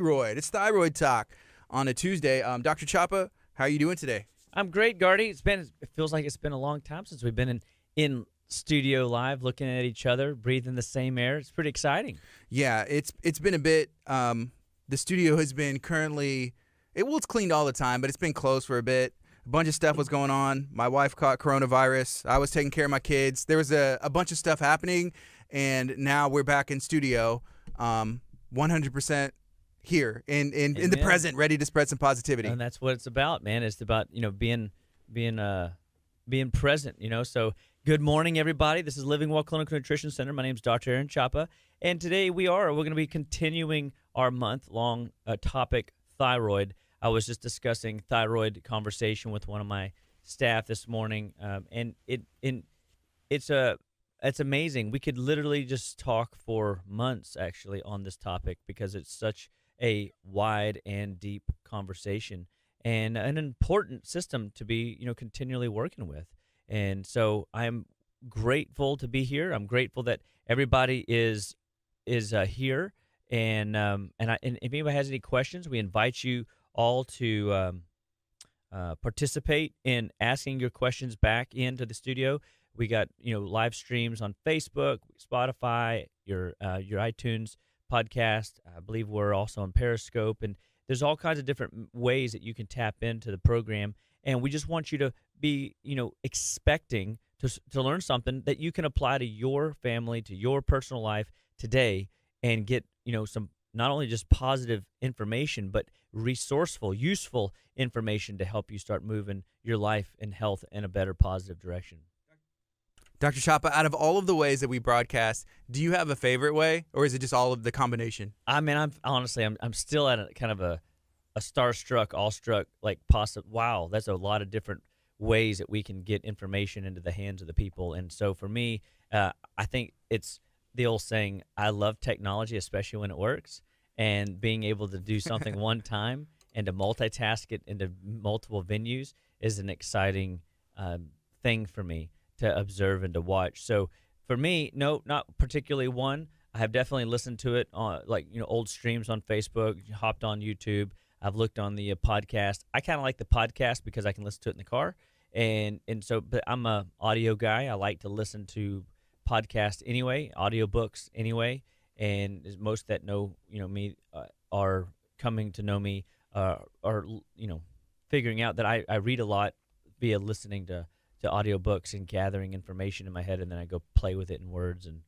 Thyroid. It's Thyroid Talk on a Tuesday. Dr. Chapa, how are you doing today? I'm great, Gardy. It feels like it's been a long time since we've been in studio live, looking at each other, breathing the same air. It's pretty exciting. Yeah, it's been a bit. The studio has been it's cleaned all the time, but it's been closed for a bit. A bunch of stuff was going on. My wife caught coronavirus. I was taking care of my kids. There was a bunch of stuff happening, and now we're back in studio, 100% here in the present, ready to spread some positivity. And that's what it's about, man. It's about being present. So good morning, everybody. This is Living Well Clinical Nutrition Center. My name is Dr. Aaron Chapa, and today we're going to be continuing our month-long topic, thyroid. I was just discussing thyroid conversation with one of my staff this morning, and it's amazing. We could literally just talk for months, actually, on this topic because it's such a wide and deep conversation and an important system to be, continually working with. And so I'm grateful to be here. I'm grateful that everybody is here. And if anybody has any questions, we invite you all to participate in asking your questions back into the studio. We got live streams on Facebook, Spotify, your iTunes podcast. I believe we're also on Periscope, and there's all kinds of different ways that you can tap into the program. And we just want you to be expecting to learn something that you can apply to your family, to your personal life today, and get some not only just positive information, but resourceful, useful information to help you start moving your life and health in a better, positive direction. Dr. Chapa, out of all of the ways that we broadcast, do you have a favorite way, or is it just all of the combination? I mean, I'm still at a kind of a starstruck, awestruck, wow, that's a lot of different ways that we can get information into the hands of the people. And so for me, I think it's the old saying, I love technology, especially when it works, and being able to do something one time and to multitask it into multiple venues is an exciting thing for me to observe and to watch. So for me, no, not particularly one. I have definitely listened to it on old streams on Facebook, hopped on YouTube. I've looked on the podcast. I kind of like the podcast because I can listen to it in the car. But I'm a audio guy. I like to listen to podcasts anyway, audiobooks anyway. And most that know me are coming to know me are figuring out that I read a lot via listening to audiobooks and gathering information in my head, and then I go play with it in words and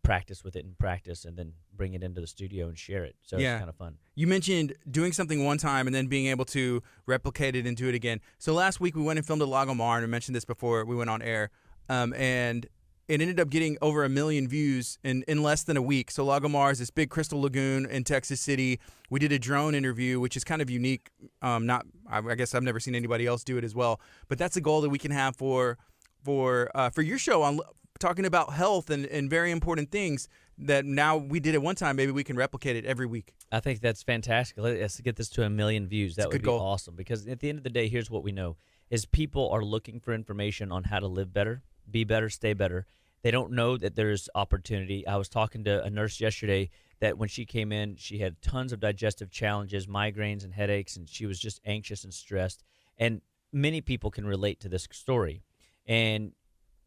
practice with it in practice, and then bring it into the studio and share it. So It's kind of fun. You mentioned doing something one time and then being able to replicate it and do it again. So last week we went and filmed at Lagomar, and I mentioned this before we went on air, and it ended up getting over 1 million views in less than a week. So Lagomar is this big crystal lagoon in Texas City. We did a drone interview, which is kind of unique. I guess I've never seen anybody else do it as well. But that's a goal that we can have for your show on talking about health and very important things that now we did it one time. Maybe we can replicate it every week. I think that's fantastic. Let's get this to 1 million views. That would be awesome, because at the end of the day, here's what we know is people are looking for information on how to live better, be better, stay better. They don't know that there's opportunity. I was talking to a nurse yesterday that when she came in, she had tons of digestive challenges, migraines and headaches, and she was just anxious and stressed. And many people can relate to this story. And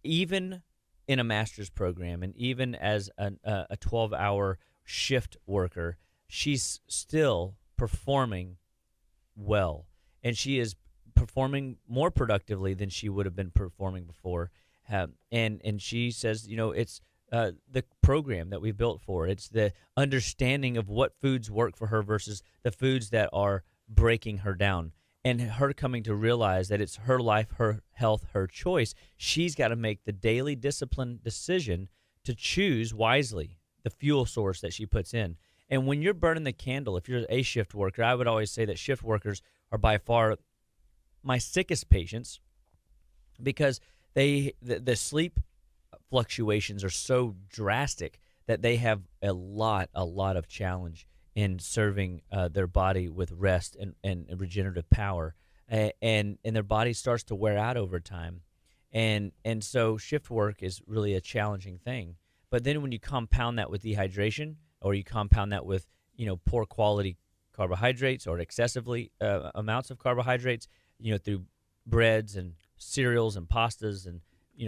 even in a master's program, and even as a 12-hour shift worker, she's still performing well. And she is performing more productively than she would have been performing before. And she says, it's the program that we built for. It's the understanding of what foods work for her versus the foods that are breaking her down. And her coming to realize that it's her life, her health, her choice. She's got to make the daily disciplined decision to choose wisely the fuel source that she puts in. And when you're burning the candle, if you're a shift worker, I would always say that shift workers are by far my sickest patients, because the sleep fluctuations are so drastic that they have a lot of challenge in serving their body with rest and regenerative power, and their body starts to wear out over time, and so shift work is really a challenging thing. But then when you compound that with dehydration, or you compound that with poor quality carbohydrates or excessively amounts of carbohydrates, through breads and cereals and pastas and,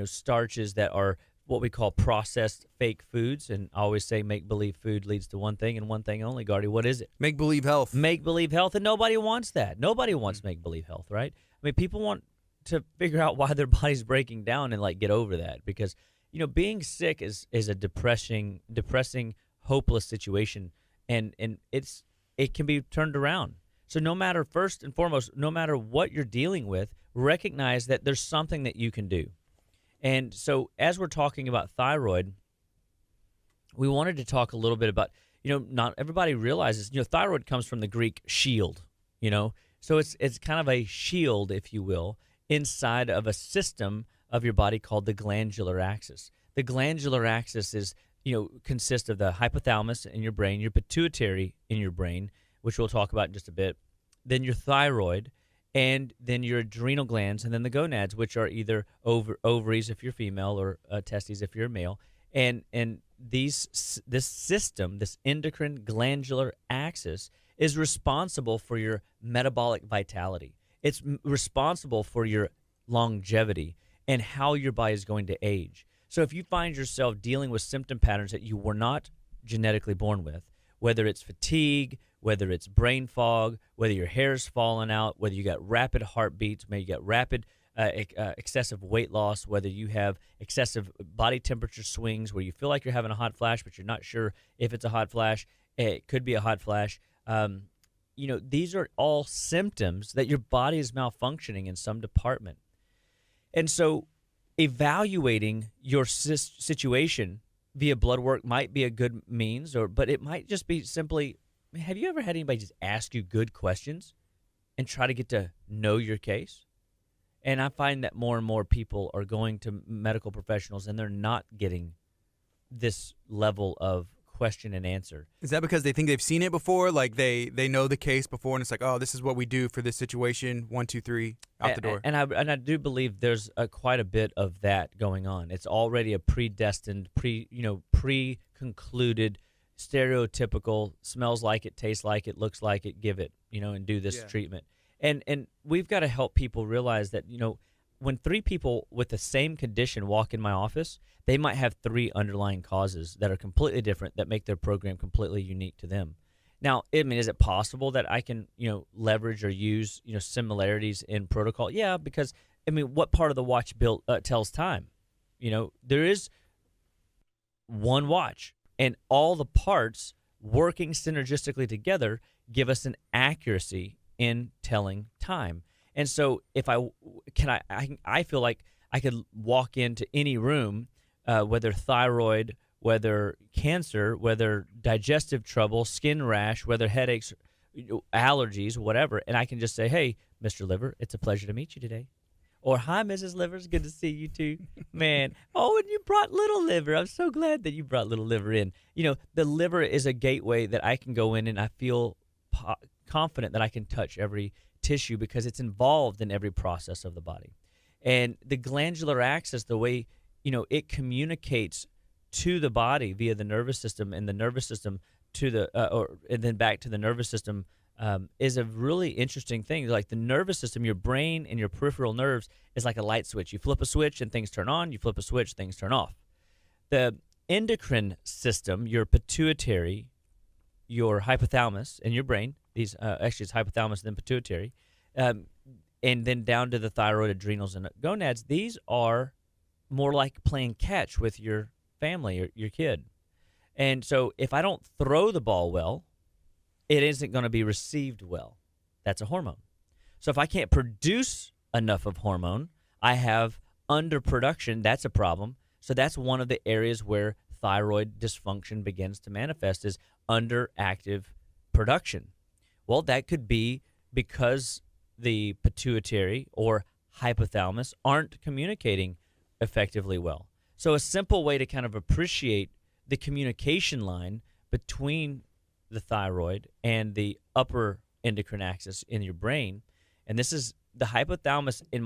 starches that are what we call processed fake foods. And I always say make-believe food leads to one thing and one thing only, Gardy. What is it? Make-believe health. Make-believe health, and nobody wants that. Nobody wants make-believe health, right? I mean, people want to figure out why their body's breaking down and, get over that. Because, being sick is a depressing, hopeless situation, and it can be turned around. So first and foremost, no matter what you're dealing with, recognize that there's something that you can do. And so as we're talking about thyroid, we wanted to talk a little bit about, not everybody realizes, thyroid comes from the Greek shield, So it's kind of a shield, if you will, inside of a system of your body called the glandular axis. The glandular axis is, consists of the hypothalamus in your brain, your pituitary in your brain, which we'll talk about in just a bit, then your thyroid, and then your adrenal glands, and then the gonads, which are either ovaries if you're female or testes if you're male. And this system, this endocrine glandular axis, is responsible for your metabolic vitality. It's responsible for your longevity and how your body is going to age. So if you find yourself dealing with symptom patterns that you were not genetically born with, whether it's fatigue, whether it's brain fog, whether your hair's falling out, whether you got rapid heartbeats, maybe you got rapid excessive weight loss, whether you have excessive body temperature swings where you feel like you're having a hot flash, but you're not sure if it's a hot flash, it could be a hot flash. These are all symptoms that your body is malfunctioning in some department. And so evaluating your situation via blood work might be a good means, but it might just be simply, have you ever had anybody just ask you good questions and try to get to know your case? And I find that more and more people are going to medical professionals and they're not getting this level of question and answer. Is that because they think they've seen it before? Like they know the case before, and it's like, oh, this is what we do for this situation. 1, 2, 3, out the door. And I do believe there's quite a bit of that going on. It's already a predestined, pre-concluded, stereotypical, smells like it, tastes like it, looks like it, give it, and do this treatment. And we've got to help people realize that, when 3 people with the same condition walk in my office, they might have 3 underlying causes that are completely different that make their program completely unique to them. Now, is it possible that I can, leverage or use, similarities in protocol? Yeah, because, what part of the watch tells time? There is one watch, and all the parts working synergistically together give us an accuracy in telling time. And so if I feel like I could walk into any room, whether thyroid, whether cancer, whether digestive trouble, skin rash, whether headaches, allergies, whatever, and I can just say, hey, Mr. Liver, it's a pleasure to meet you today. Or, hi, Mrs. Liver, it's good to see you too. Man, oh, and you brought Little Liver. I'm so glad that you brought Little Liver in. The liver is a gateway that I can go in and I feel confident that I can touch every tissue because it's involved in every process of the body. And the glandular axis, the way, it communicates to the body via the nervous system, and the nervous system and then back to the nervous system, is a really interesting thing. Like the nervous system, your brain and your peripheral nerves is like a light switch. You flip a switch and things turn on. You flip a switch, things turn off. The endocrine system, your pituitary, your hypothalamus, and your brain, these actually it's hypothalamus and then pituitary, and then down to the thyroid, adrenals, and gonads. These are more like playing catch with your family or your kid. And so if I don't throw the ball well, it isn't going to be received well. That's a hormone. So if I can't produce enough of hormone, I have underproduction. That's a problem. So that's one of the areas where thyroid dysfunction begins to manifest, is underactive production. Well, that could be because the pituitary or hypothalamus aren't communicating effectively well. So a simple way to kind of appreciate the communication line between the thyroid and the upper endocrine axis in your brain, and this is the hypothalamus, in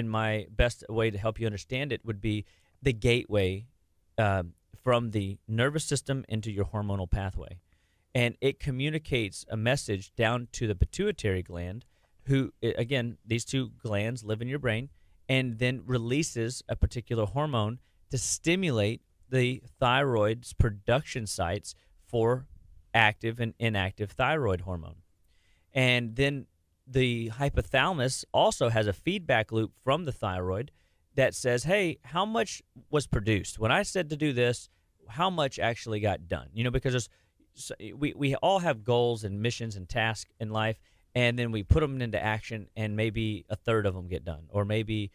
my best way to help you understand it, would be the gateway from the nervous system into your hormonal pathway. and it communicates a message down to the pituitary gland, who, again, these two glands live in your brain, and then releases a particular hormone to stimulate the thyroid's production sites for active and inactive thyroid hormone. And then the hypothalamus also has a feedback loop from the thyroid that says, hey, how much was produced? When I said to do this, how much actually got done? Because we all have goals and missions and tasks in life, and then we put them into action, and maybe a third of them get done, or maybe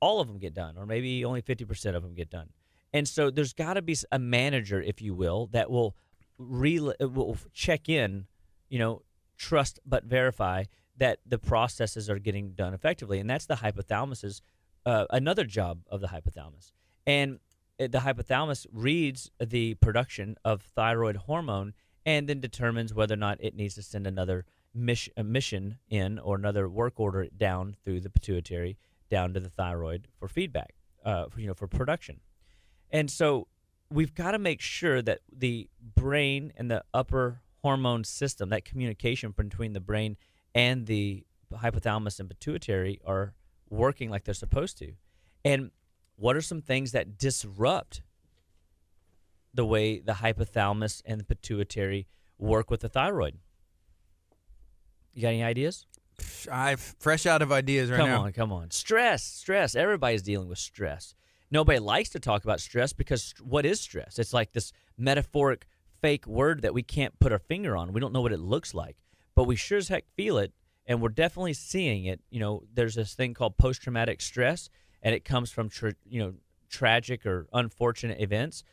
all of them get done, or maybe only 50% of them get done. And so there's got to be a manager, if you will, that will check in, trust but verify that the processes are getting done effectively. And that's the hypothalamus's another job of the hypothalamus. And the hypothalamus reads the production of thyroid hormone and then determines whether or not it needs to send another mission in, or another work order down through the pituitary down to the thyroid for feedback, for production. And so we've got to make sure that the brain and the upper hormone system, that communication between the brain and the hypothalamus and pituitary, are working like they're supposed to. And what are some things that disrupt the way the hypothalamus and the pituitary work with the thyroid? You got any ideas? I'm fresh out of ideas right now. Come on. Stress. Everybody's dealing with stress. Nobody likes to talk about stress, because what is stress? It's like this metaphoric fake word that we can't put our finger on. We don't know what it looks like, but we sure as heck feel it, and we're definitely seeing it. There's this thing called post-traumatic stress, and it comes from tragic or unfortunate events.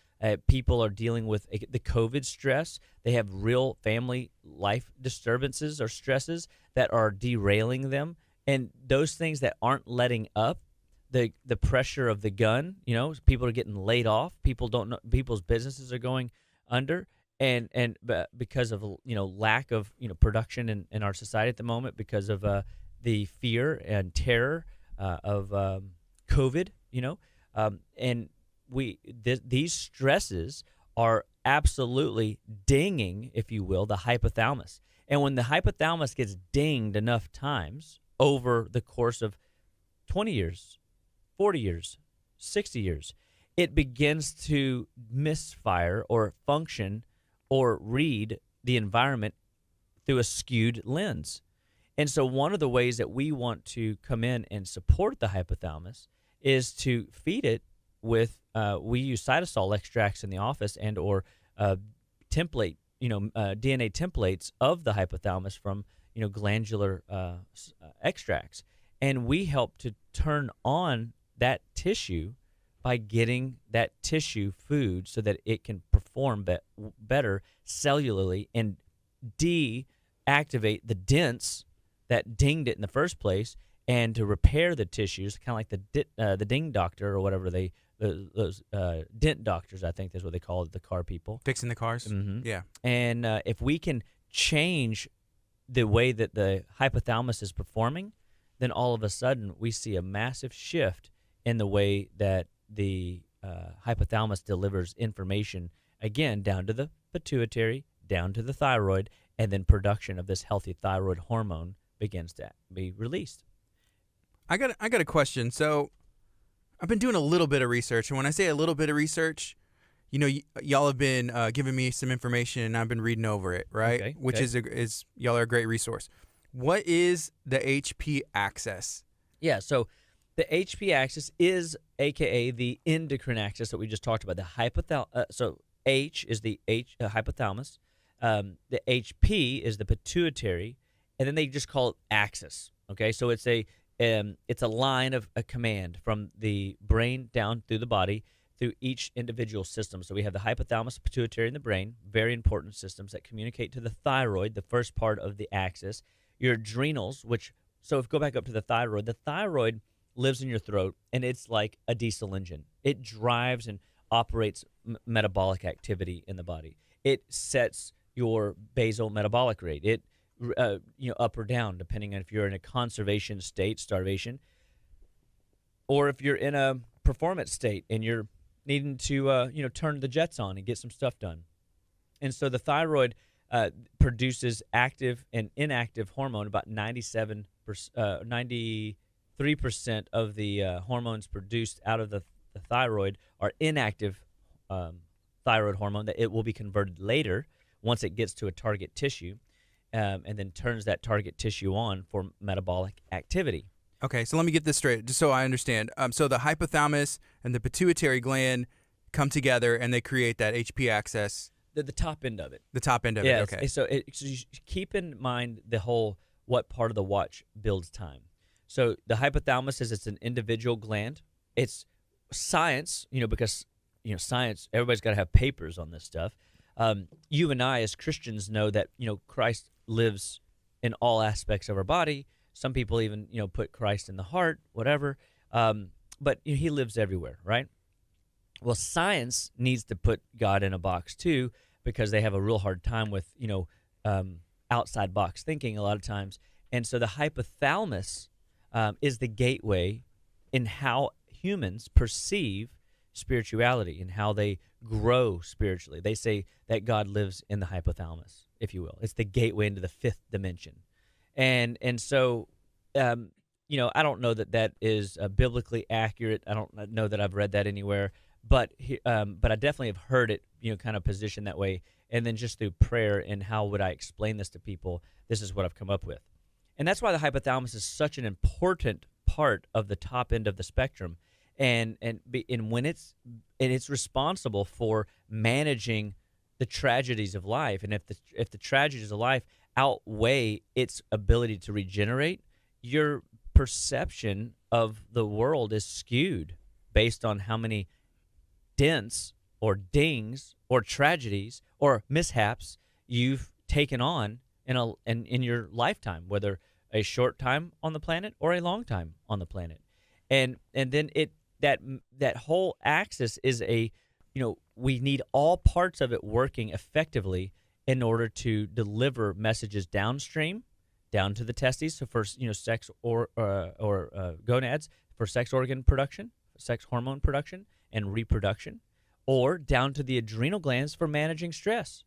People are dealing with the COVID stress. They have real family life disturbances or stresses that are derailing them, and those things that aren't letting up. The pressure of the gun, people are getting laid off. People don't know, people's businesses are going under, and because of lack of production in our society at the moment, because of the fear and terror of COVID, and these stresses are absolutely dinging, if you will, the hypothalamus. And when the hypothalamus gets dinged enough times over the course of 20 years, 40 years, 60 years, it begins to misfire or function or read the environment through a skewed lens. And so one of the ways that we want to come in and support the hypothalamus is to feed it with, we use cytosol extracts in the office and or template, DNA templates of the hypothalamus from, glandular extracts. And we help to turn on that tissue by getting that tissue food so that it can perform better cellularly and deactivate the dents that dinged it in the first place, and to repair the tissues, kind of like the ding doctor or whatever those dent doctors, I think that's what they call it, the car people. Fixing the cars? Mm-hmm. Yeah. And if we can change the way that the hypothalamus is performing, then all of a sudden we see a massive shift in the way that the hypothalamus delivers information, again, down to the pituitary, down to the thyroid, and then production of this healthy thyroid hormone begins to be released. I got a question. So I've been doing a little bit of research, and when I say a little bit of research, y'all have been giving me some information, and I've been reading over it, right? Okay, Which is y'all are a great resource. What is the HP axis? Yeah, so the HP axis is AKA the endocrine axis that we just talked about. The hypothalamus. So H is the hypothalamus. The HP is the pituitary, and then they just call it axis. Okay, so it's a line of a command from the brain down through the body through each individual system. So we have the hypothalamus, pituitary, and the brain, very important systems that communicate to the thyroid, the first part of the axis. Your adrenals, so if go back up to the thyroid lives in your throat, and it's like a diesel engine. It drives and operates metabolic activity in the body. It sets your basal metabolic rate. It up or down, depending on if you're in a conservation state, starvation, or if you're in a performance state and you're needing to turn the jets on and get some stuff done. And so the thyroid produces active and inactive hormone. About 93% of the hormones produced out of the thyroid are inactive thyroid hormone that it will be converted later once it gets to a target tissue, and then turns that target tissue on for metabolic activity. Okay, so let me get this straight, just so I understand. So the hypothalamus and the pituitary gland come together, and they create that HP axis. The top end of it. The top end of it, okay. So you keep in mind the whole what part of the watch builds time. So the hypothalamus it's an individual gland. It's science, because science. Everybody's got to have papers on this stuff. You and I, as Christians, know that Christ lives in all aspects of our body. Some people even put Christ in the heart, whatever. But he lives everywhere, right? Well, science needs to put God in a box too, because they have a real hard time with outside box thinking a lot of times. And so the hypothalamus is the gateway in how humans perceive spirituality and how they grow spiritually. They say that God lives in the hypothalamus, if you will. It's the gateway into the fifth dimension. And so, I don't know that is biblically accurate. I don't know that I've read that anywhere, but I definitely have heard it, kind of positioned that way. And then just through prayer and how would I explain this to people, this is what I've come up with. And that's why the hypothalamus is such an important part of the top end of the spectrum. And when it's responsible for managing the tragedies of life, and if the tragedies of life outweigh its ability to regenerate, your perception of the world is skewed based on how many dents or dings or tragedies or mishaps you've taken on in your lifetime, whether a short time on the planet or a long time on the planet. And then that whole axis is we need all parts of it working effectively in order to deliver messages downstream, down to the testes, so for sex or gonads, for sex organ production, sex hormone production, and reproduction, or down to the adrenal glands for managing stress.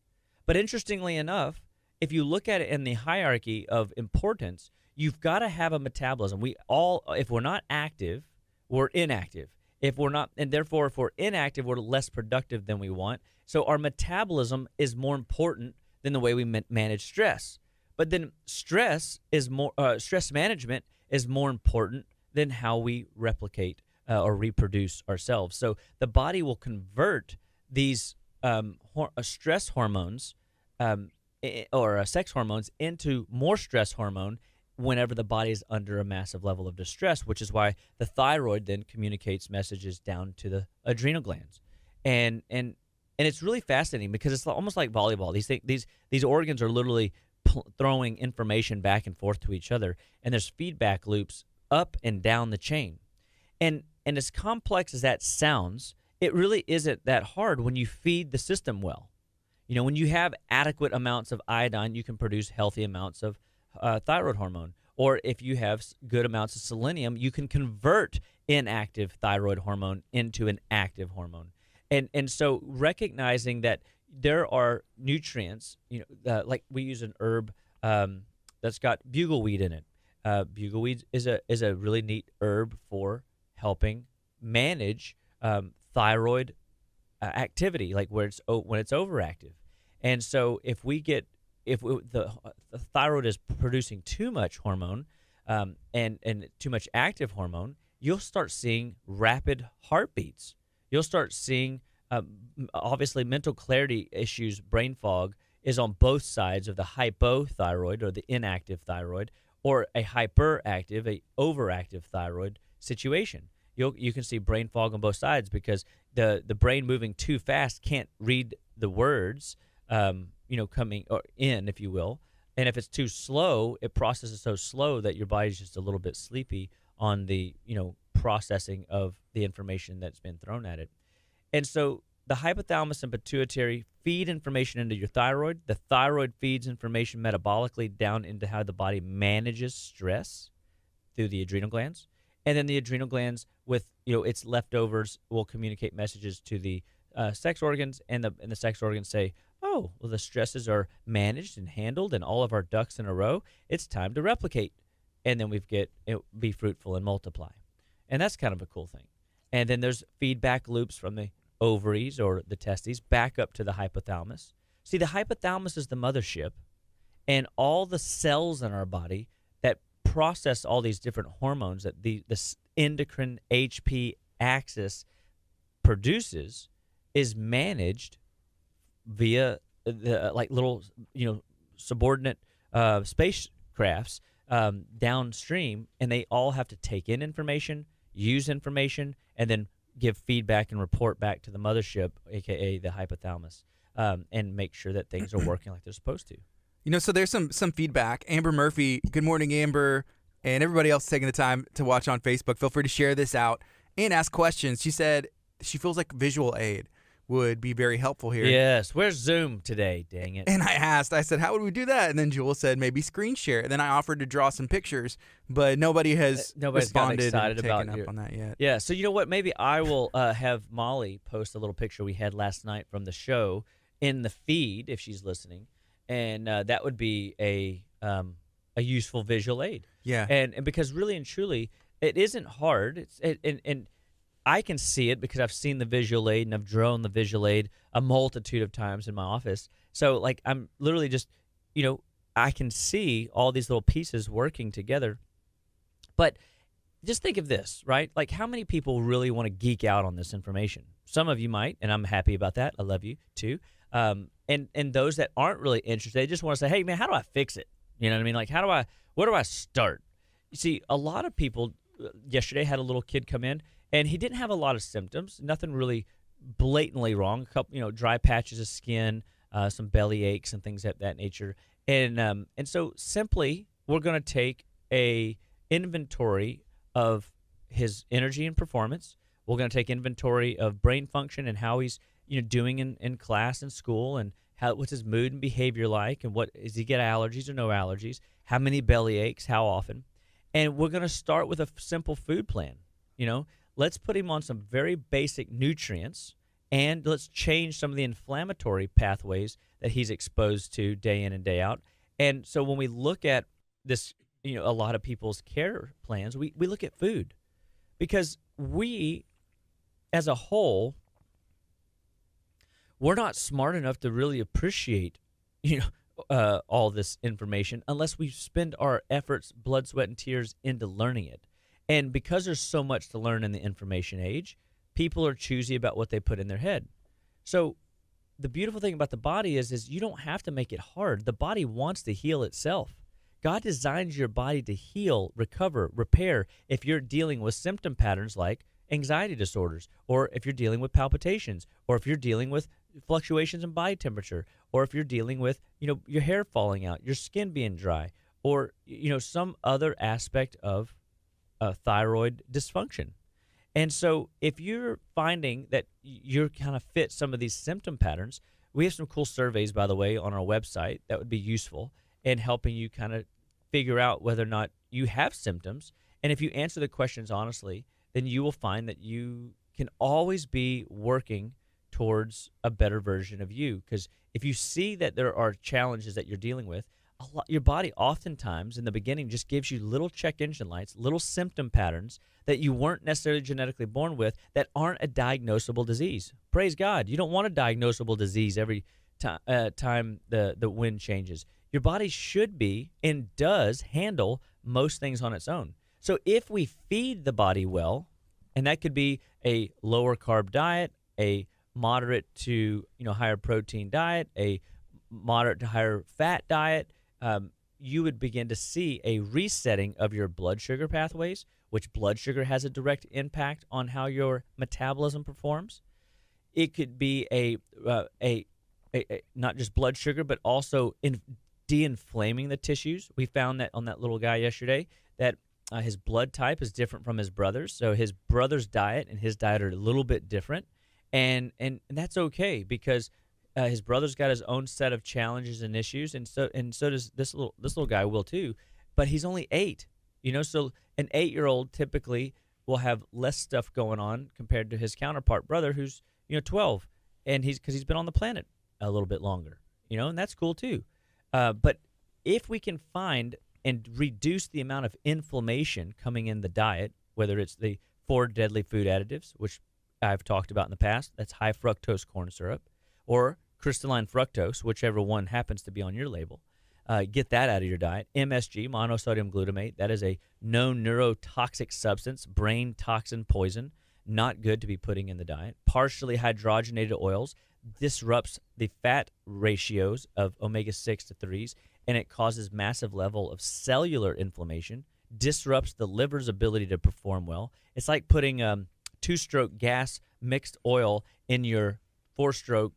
But interestingly enough, if you look at it in the hierarchy of importance, you've got to have a metabolism. If we're not active, we're inactive. If we're not, and therefore, if we're inactive, we're less productive than we want. So our metabolism is more important than the way we manage stress. But then stress management is more important than how we replicate or reproduce ourselves. So the body will convert these stress hormones or sex hormones into more stress hormone whenever the body is under a massive level of distress, which is why the thyroid then communicates messages down to the adrenal glands. And it's really fascinating because it's almost like volleyball. These organs are literally throwing information back and forth to each other, and there's feedback loops up and down the chain. And as complex as that sounds, it really isn't that hard when you feed the system well. When you have adequate amounts of iodine, you can produce healthy amounts of thyroid hormone. Or if you have good amounts of selenium, you can convert inactive thyroid hormone into an active hormone. And so recognizing that there are nutrients, like we use an herb that's got bugleweed in it. Bugleweed is a really neat herb for helping manage thyroid activity, like when it's overactive. And so if the thyroid is producing too much hormone and too much active hormone, you'll start seeing rapid heartbeats. You'll start seeing obviously mental clarity issues. Brain fog is on both sides of the hypothyroid or the inactive thyroid, or a hyperactive, a overactive thyroid situation. You can see brain fog on both sides because the brain moving too fast can't read the words coming or in, if you will. And if it's too slow, it processes so slow that your body's just a little bit sleepy on the processing of the information that's been thrown at it. And so the hypothalamus and pituitary feed information into your thyroid. The thyroid feeds information metabolically down into how the body manages stress through the adrenal glands. And then the adrenal glands, with its leftovers, will communicate messages to the sex organs, and the sex organs say, "Oh, oh, well, the stresses are managed and handled and all of our ducks in a row. It's time to replicate. And then be fruitful and multiply. And that's kind of a cool thing. And then there's feedback loops from the ovaries or the testes back up to the hypothalamus. See, the hypothalamus is the mothership, and all the cells in our body that process all these different hormones that the endocrine HP axis produces is managed via the like little subordinate spacecrafts downstream, and they all have to take in information, use information, and then give feedback and report back to the mothership, aka the hypothalamus, and make sure that things are working like they're supposed to. So there's some feedback. Amber Murphy, good morning, Amber, and everybody else taking the time to watch on Facebook. Feel free to share this out and ask questions. She said she feels like visual aid would be very helpful here. Yes. Where's Zoom today? Dang it. And I said, how would we do that? And then Jewel said, maybe screen share. And then I offered to draw some pictures, but nobody's responded and taken up on that yet. Yeah. So you know what? Maybe I will have Molly post a little picture we had last night from the show in the feed if she's listening. And that would be a useful visual aid. Yeah. And because really and truly, it isn't hard. And I can see it because I've seen the visual aid and I've drawn the visual aid a multitude of times in my office. So like I'm literally just, I can see all these little pieces working together. But just think of this, right? Like how many people really want to geek out on this information? Some of you might, and I'm happy about that. I love you too. And those that aren't really interested, they just want to say, hey man, how do I fix it? You know what I mean? Like where do I start? You see, a lot of people yesterday had a little kid come in, and he didn't have a lot of symptoms, nothing really blatantly wrong. A couple, dry patches of skin, some belly aches and things of that nature. And so simply, we're going to take a inventory of his energy and performance. We're going to take inventory of brain function and how he's doing in class and school, and what's his mood and behavior like, and does he get allergies or no allergies? How many belly aches? How often? And we're going to start with a simple food plan. Let's put him on some very basic nutrients, and let's change some of the inflammatory pathways that he's exposed to day in and day out. And so when we look at this, a lot of people's care plans, we look at food, because we, as a whole, we're not smart enough to really appreciate, all this information unless we spend our efforts, blood, sweat, and tears into learning it. And because there's so much to learn in the information age, people are choosy about what they put in their head. So the beautiful thing about the body is you don't have to make it hard. The body wants to heal itself. God designs your body to heal, recover, repair if you're dealing with symptom patterns like anxiety disorders, or if you're dealing with palpitations, or if you're dealing with fluctuations in body temperature, or if you're dealing with, your hair falling out, your skin being dry, or, some other aspect of thyroid dysfunction. And so if you're finding that you're kind of fit some of these symptom patterns, we have some cool surveys, by the way, on our website that would be useful in helping you kind of figure out whether or not you have symptoms. And if you answer the questions honestly, then you will find that you can always be working towards a better version of you. Because if you see that there are challenges that you're dealing with, your body oftentimes in the beginning just gives you little check engine lights, little symptom patterns that you weren't necessarily genetically born with that aren't a diagnosable disease. Praise God. You don't want a diagnosable disease every time the wind changes. Your body should be and does handle most things on its own. So if we feed the body well, and that could be a lower carb diet, a moderate to higher protein diet, a moderate to higher fat diet, you would begin to see a resetting of your blood sugar pathways, which blood sugar has a direct impact on how your metabolism performs. It could be a not just blood sugar, but also de-inflaming the tissues. We found that on that little guy yesterday that his blood type is different from his brother's. So his brother's diet and his diet are a little bit different. And that's okay, because his brother's got his own set of challenges and issues, and so does this little guy will too. But he's only 8, so an 8-year-old typically will have less stuff going on compared to his counterpart brother who's 12, and because he's been on the planet a little bit longer. and that's cool too. But if we can find and reduce the amount of inflammation coming in the diet, whether it's the 4 deadly food additives, which I've talked about in the past, that's high fructose corn syrup, or crystalline fructose, whichever one happens to be on your label. Get that out of your diet. MSG, monosodium glutamate, that is a known neurotoxic substance, brain toxin poison, not good to be putting in the diet. Partially hydrogenated oils disrupts the fat ratios of omega-6 to 3s, and it causes massive level of cellular inflammation, disrupts the liver's ability to perform well. It's like putting 2-stroke gas mixed oil in your 4-stroke,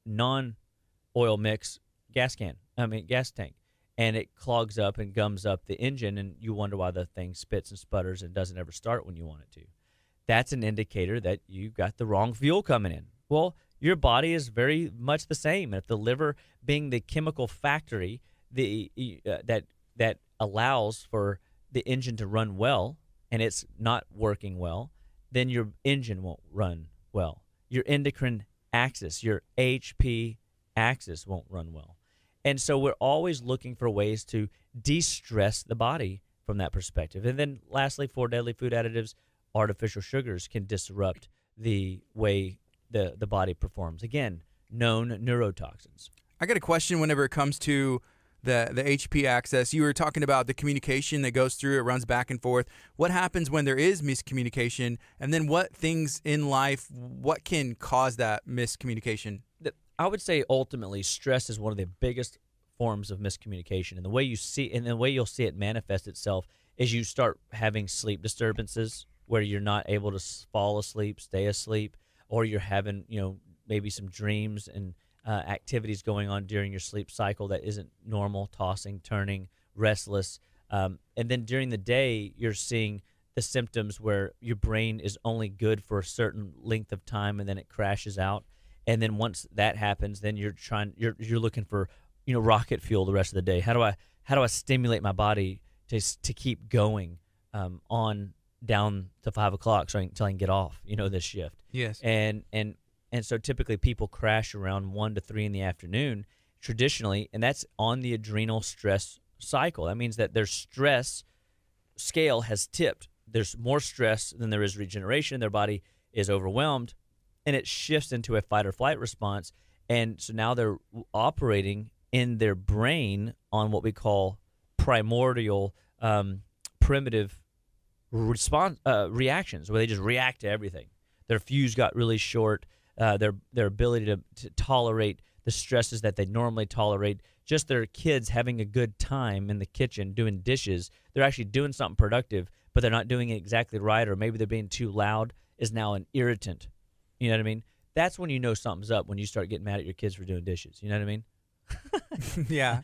non-oil mix gas tank, and it clogs up and gums up the engine, and you wonder why the thing spits and sputters and doesn't ever start when you want it to. That's an indicator that you got the wrong fuel coming in. Well, your body is very much the same. If the liver, being the chemical factory that allows for the engine to run well, and it's not working well, then your engine won't run well. Your endocrine axis, your HP axis won't run well. And so we're always looking for ways to de-stress the body from that perspective. And then lastly, 4 deadly food additives, artificial sugars can disrupt the way the body performs. Again, known neurotoxins. I got a question whenever it comes to the HP axis. You were talking about the communication that goes through, it runs back and forth. What happens when there is miscommunication? And then what things in life, what can cause that miscommunication? I would say ultimately stress is one of the biggest forms of miscommunication. And the way you'll see it manifest itself is you start having sleep disturbances where you're not able to fall asleep, stay asleep, or you're having, maybe some dreams and activities going on during your sleep cycle that isn't normal, tossing, turning, restless. And then during the day, you're seeing the symptoms where your brain is only good for a certain length of time and then it crashes out. And then once that happens, then you're looking for, rocket fuel the rest of the day. How do I stimulate my body to keep going on down to 5 o'clock until I can get off, this shift. Yes. And so typically people crash around 1 to 3 in the afternoon traditionally, and that's on the adrenal stress cycle. That means that their stress scale has tipped. There's more stress than there is regeneration. Their body is overwhelmed, and it shifts into a fight or flight response. And so now they're operating in their brain on what we call primordial, primitive reactions, where they just react to everything. Their fuse got really short. Their ability to tolerate the stresses that they normally tolerate, just their kids having a good time in the kitchen doing dishes, they're actually doing something productive, but they're not doing it exactly right, or maybe they're being too loud, is now an irritant. You know what I mean? That's when you know something's up, when you start getting mad at your kids for doing dishes. You know what I mean? Yeah.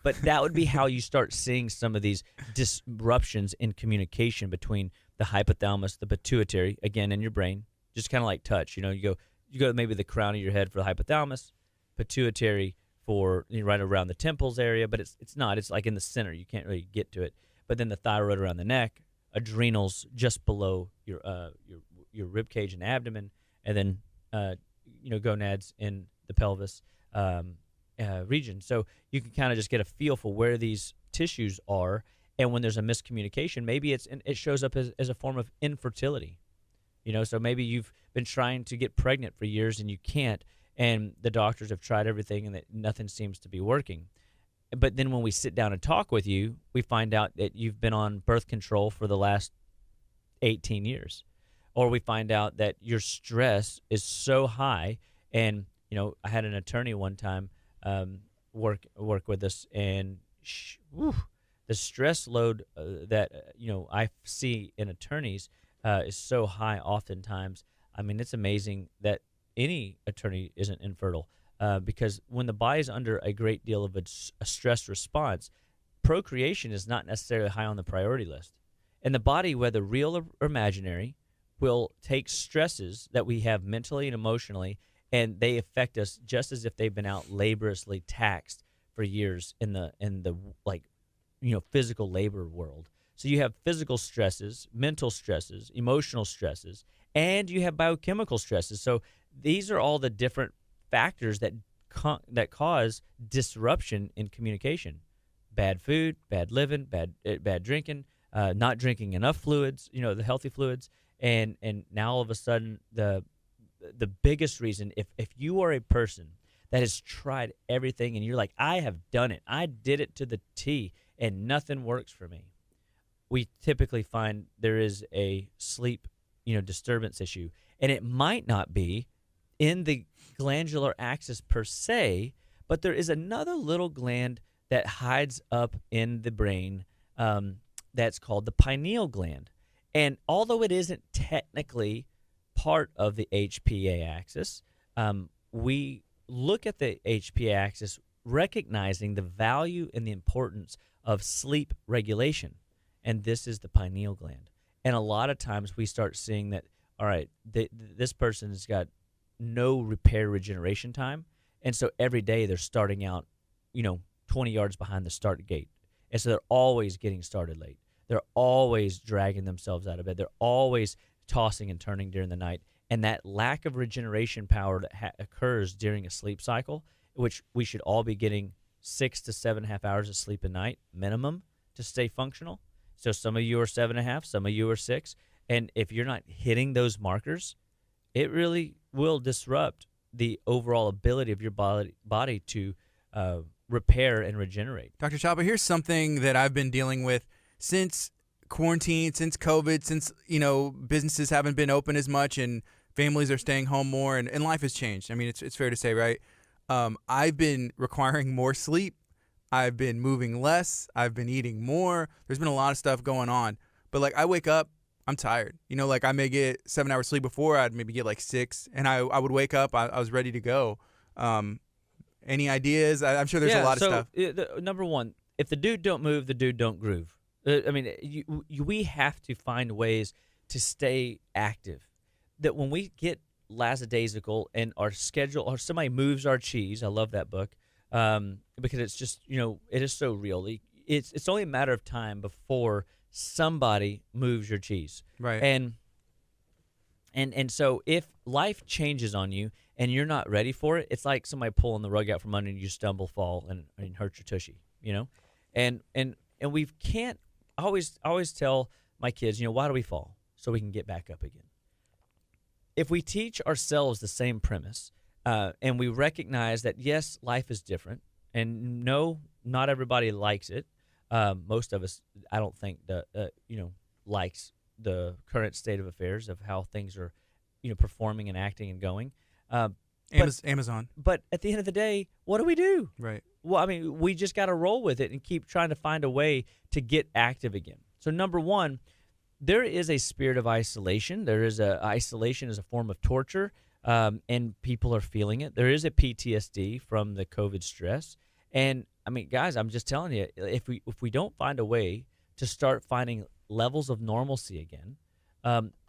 But that would be how you start seeing some of these disruptions in communication between the hypothalamus, the pituitary, again, in your brain, just kind of like touch. You go maybe the crown of your head for the hypothalamus, pituitary for right around the temples area, but it's not. It's like in the center. You can't really get to it. But then the thyroid around the neck, adrenals just below your rib cage and abdomen, and then gonads in the pelvis region. So you can kind of just get a feel for where these tissues are, and when there's a miscommunication, maybe it shows up as a form of infertility. So maybe you've been trying to get pregnant for years and you can't, and the doctors have tried everything and that nothing seems to be working. But then when we sit down and talk with you, we find out that you've been on birth control for the last 18 years. Or we find out that your stress is so high. And, I had an attorney one time work with us, and the stress load that, I see in attorneys is so high oftentimes. It's amazing that any attorney isn't infertile. Because when the body is under a great deal of a stress response, procreation is not necessarily high on the priority list. And the body, whether real or imaginary, will take stresses that we have mentally and emotionally, and they affect us just as if they've been out laboriously taxed for years in the physical labor world. So you have physical stresses, mental stresses, emotional stresses, and you have biochemical stresses. So these are all the different factors that that cause disruption in communication. Bad food, bad living, bad drinking, not drinking enough fluids, the healthy fluids, and now all of a sudden the biggest reason, if you are a person that has tried everything and you're like, I have done it, I did it to the T, and nothing works for me, we typically find there is a sleep disturbance issue, and it might not be in the glandular axis per se, but there is another little gland that hides up in the brain that's called the pineal gland. And although it isn't technically part of the HPA axis, we look at the HPA axis recognizing the value and the importance of sleep regulation. And this is the pineal gland. And a lot of times we start seeing that, all right, this person has got no repair regeneration time. And so every day they're starting out, 20 yards behind the start gate. And so they're always getting started late. They're always dragging themselves out of bed. They're always tossing and turning during the night. And that lack of regeneration power that occurs during a sleep cycle, which we should all be getting 6 to 7.5 hours of sleep a night minimum to stay functional. So some of you are 7.5, some of you are 6. And if you're not hitting those markers, it really will disrupt the overall ability of your body to repair and regenerate. Dr. Chapa, here's something that I've been dealing with since quarantine, since COVID, since, businesses haven't been open as much and families are staying home more, and life has changed. I mean, it's fair to say, right? I've been requiring more sleep. I've been moving less. I've been eating more. There's been a lot of stuff going on. But, I wake up, I'm tired. I may get 7 hours sleep before. I'd maybe get 6. And I would wake up. I was ready to go. Any ideas? I'm sure there's a lot of stuff. Number one, if the dude don't move, the dude don't groove. We have to find ways to stay active. That when we get lackadaisical and our schedule, or somebody moves our cheese, I love that book, because it's just, it is so real. It's only a matter of time before somebody moves your cheese. Right. And so if life changes on you and you're not ready for it, it's like somebody pulling the rug out from under you, stumble, fall, and hurt your tushy, And we can't always tell my kids, why do we fall? So we can get back up again. If we teach ourselves the same premise, and we recognize that, yes, life is different, and no, not everybody likes it. Most of us, I don't think, likes the current state of affairs of how things are, performing and acting and going. Amazon. But at the end of the day, what do we do? Right. Well, we just got to roll with it and keep trying to find a way to get active again. So number one, there is a spirit of isolation. There is isolation as a form of torture, and people are feeling it. There is a PTSD from the COVID stress. And, guys, I'm just telling you, if we don't find a way to start finding levels of normalcy again,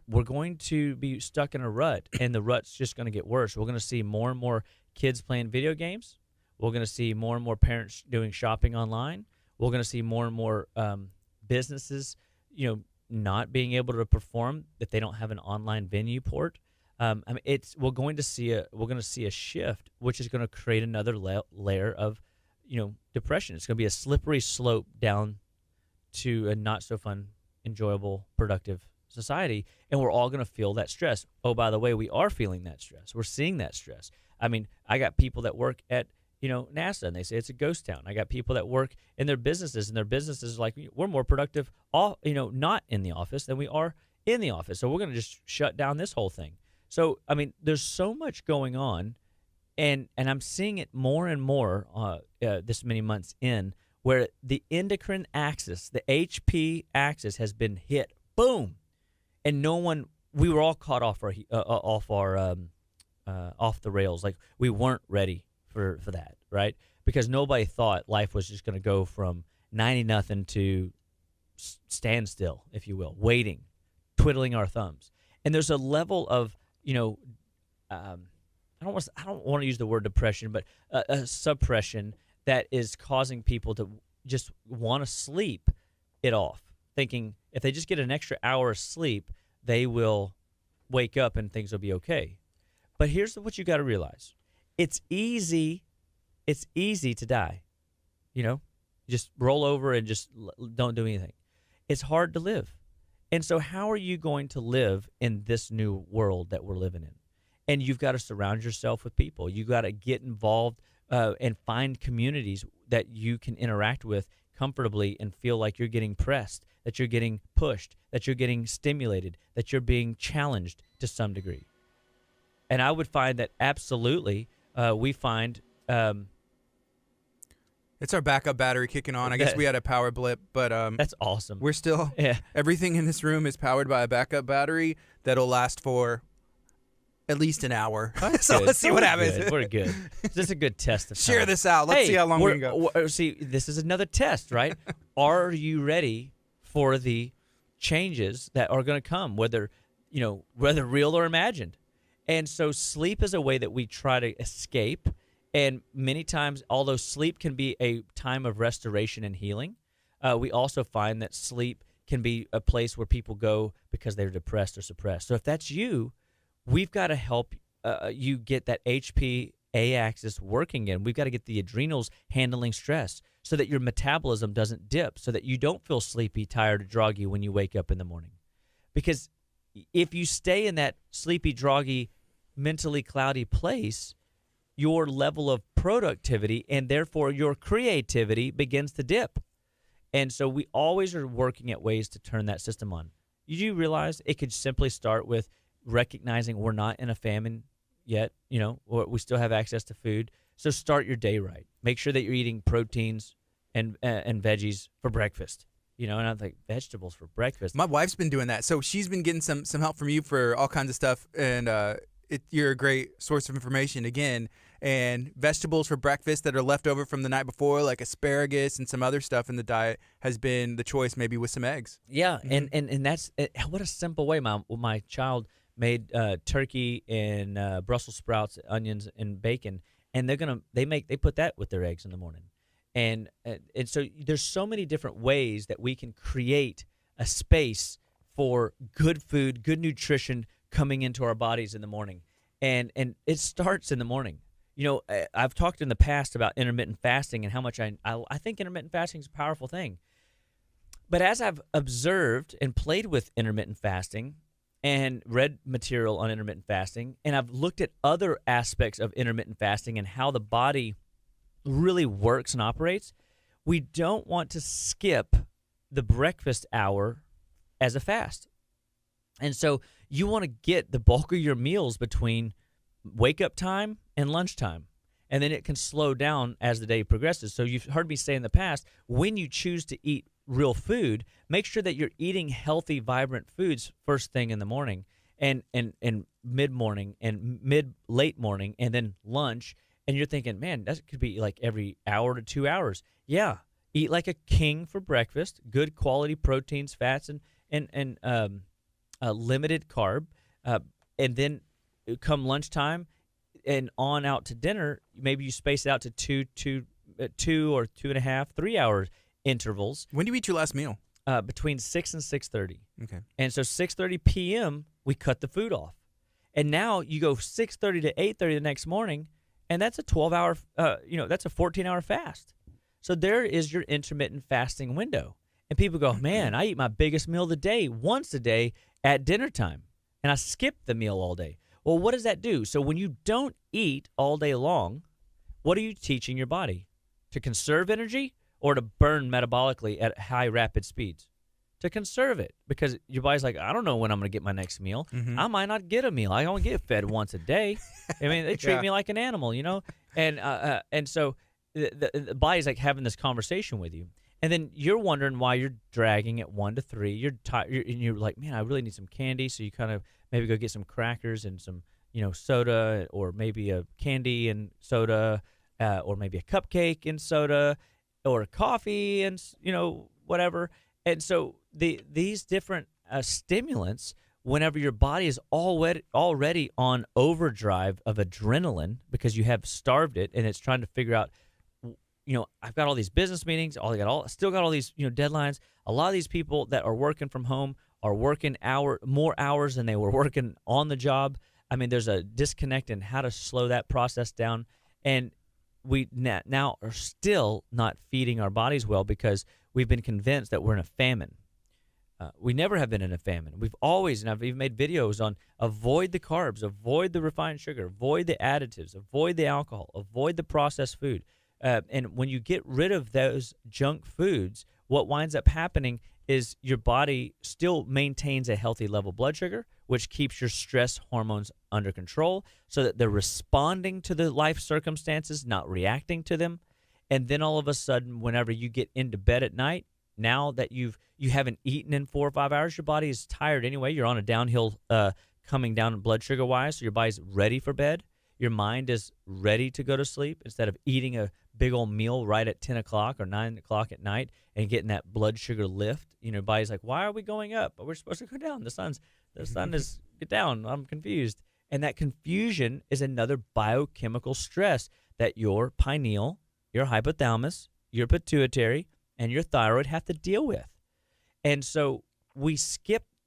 we're going to be stuck in a rut, and the rut's just going to get worse. We're going to see more and more kids playing video games. We're going to see more and more parents doing shopping online. We're going to see more and more businesses, not being able to perform if they don't have an online venue port. We're going to see a shift, which is going to create another layer of, depression. It's going to be a slippery slope down to a not so fun, enjoyable, productive society, and we're all going to feel that stress. Oh, by the way, we are feeling that stress. We're seeing that stress. I got people that work at NASA, and they say it's a ghost town. I got people that work in their businesses, and their businesses are like, we're more productive not in the office than we are in the office. So we're going to just shut down this whole thing. So there's so much going on, and I'm seeing it more and more this many months in, where the endocrine axis, the HP axis, has been hit. Boom. And we were all caught off the rails. Like, we weren't ready for that, right? Because nobody thought life was just going to go from 90-0 to standstill, if you will, waiting, twiddling our thumbs. And there's a level of, I don't want to use the word depression, but a suppression that is causing people to just want to sleep it off, thinking if they just get an extra hour of sleep, they will wake up and things will be okay. But here's what you got to realize. It's easy it's easy to die. Just roll over and just don't do anything. It's hard to live. And so how are you going to live in this new world that we're living in? And you've got to surround yourself with people. You got to get involved and find communities that you can interact with comfortably and feel like you're getting pressed, that you're getting pushed, that you're getting stimulated, that you're being challenged to some degree. And I would find that absolutely we find it's our backup battery kicking on. I guess we had a power blip, but that's awesome. We're still everything in this room is powered by a backup battery that'll last for at least an hour. So good. let's see what happens. Good. We're good. This is a good test of time. Share this out. Let's see how long we can go. See, this is another test, right? Are you ready for the changes that are going to come, whether real or imagined? And so sleep is a way that we try to escape. And many times, although sleep can be a time of restoration and healing, we also find that sleep can be a place where people go because they're depressed or suppressed. So if that's you, we've got to help you get that HPA axis working again. We've got to get the adrenals handling stress so that your metabolism doesn't dip, so that you don't feel sleepy, tired, or groggy when you wake up in the morning. Because if you stay in that sleepy, groggy, mentally cloudy place, your level of productivity and therefore your creativity begins to dip. And so we always are working at ways to turn that system on. You realize it could simply start with recognizing we're not in a famine yet, or we still have access to food. So start your day right. Make sure that you're eating proteins and veggies for breakfast. And I think vegetables for breakfast. My wife's been doing that. So she's been getting some help from you for all kinds of stuff. And you're a great source of information again. And vegetables for breakfast that are left over from the night before, like asparagus and some other stuff in the diet, has been the choice, maybe with some eggs. Yeah, and that's what a simple way. My child made turkey and Brussels sprouts, onions, and bacon, and they put that with their eggs in the morning, and so there's so many different ways that we can create a space for good food, good nutrition coming into our bodies in the morning, and it starts in the morning. I've talked in the past about intermittent fasting and how much I think intermittent fasting is a powerful thing. But as I've observed and played with intermittent fasting and read material on intermittent fasting, and I've looked at other aspects of intermittent fasting and how the body really works and operates, we don't want to skip the breakfast hour as a fast. And so you want to get the bulk of your meals between wake-up time and lunchtime, and then it can slow down as the day progresses. So you've heard me say in the past, when you choose to eat real food, make sure that you're eating healthy, vibrant foods first thing in the morning and mid-morning and late morning and then lunch. And you're thinking, man, that could be like every hour to 2 hours. Yeah, eat like a king for breakfast, good quality proteins, fats, and limited carb. And then come lunchtime and on out to dinner, maybe you space it out to two or 2.5, 3 hours intervals. When do you eat your last meal? Between 6 and 6:30. Okay. And so 6:30 p.m. we cut the food off, and now you go 6:30 to 8:30 the next morning, and that's a 12-hour, that's a 14-hour fast. So there is your intermittent fasting window. And people go, man, I eat my biggest meal of the day once a day at dinner time, and I skip the meal all day. Well, what does that do? So when you don't eat all day long, what are you teaching your body? To conserve energy or to burn metabolically at high, rapid speeds? To conserve it, because your body's like, I don't know when I'm going to get my next meal. I might not get a meal. I only get fed once a day. I mean, they treat me like an animal, And so the body's like having this conversation with you. And then you're wondering why you're dragging at 1 to 3. You're tired, and you're like, man, I really need some candy. So you kind of maybe go get some crackers and some, soda, or maybe a candy and soda, or maybe a cupcake and soda, or a coffee and whatever. And so these different stimulants, whenever your body is already on overdrive of adrenaline because you have starved it and it's trying to figure out, I've got all these business meetings, still got all these deadlines. A lot of these people that are working from home are working more hours than they were working on the job. I mean, there's a disconnect in how to slow that process down. And we now are still not feeding our bodies well because we've been convinced that we're in a famine. We never have been in a famine. We've always, and I've even made videos on avoid the carbs, avoid the refined sugar, avoid the additives, avoid the alcohol, avoid the processed food. And when you get rid of those junk foods, what winds up happening is your body still maintains a healthy level blood sugar, which keeps your stress hormones under control so that they're responding to the life circumstances, not reacting to them. And then all of a sudden, whenever you get into bed at night, now that you haven't eaten in 4 or 5 hours, your body is tired anyway. You're on a downhill coming down blood sugar wise, so your body's ready for bed. Your mind is ready to go to sleep instead of eating a big old meal right at 10 o'clock or 9 o'clock at night and getting that blood sugar lift. Your body's like, why are we going up? We're supposed to go down. The sun is get down. I'm confused. And that confusion is another biochemical stress that your pineal, your hypothalamus, your pituitary, and your thyroid have to deal with. And so we're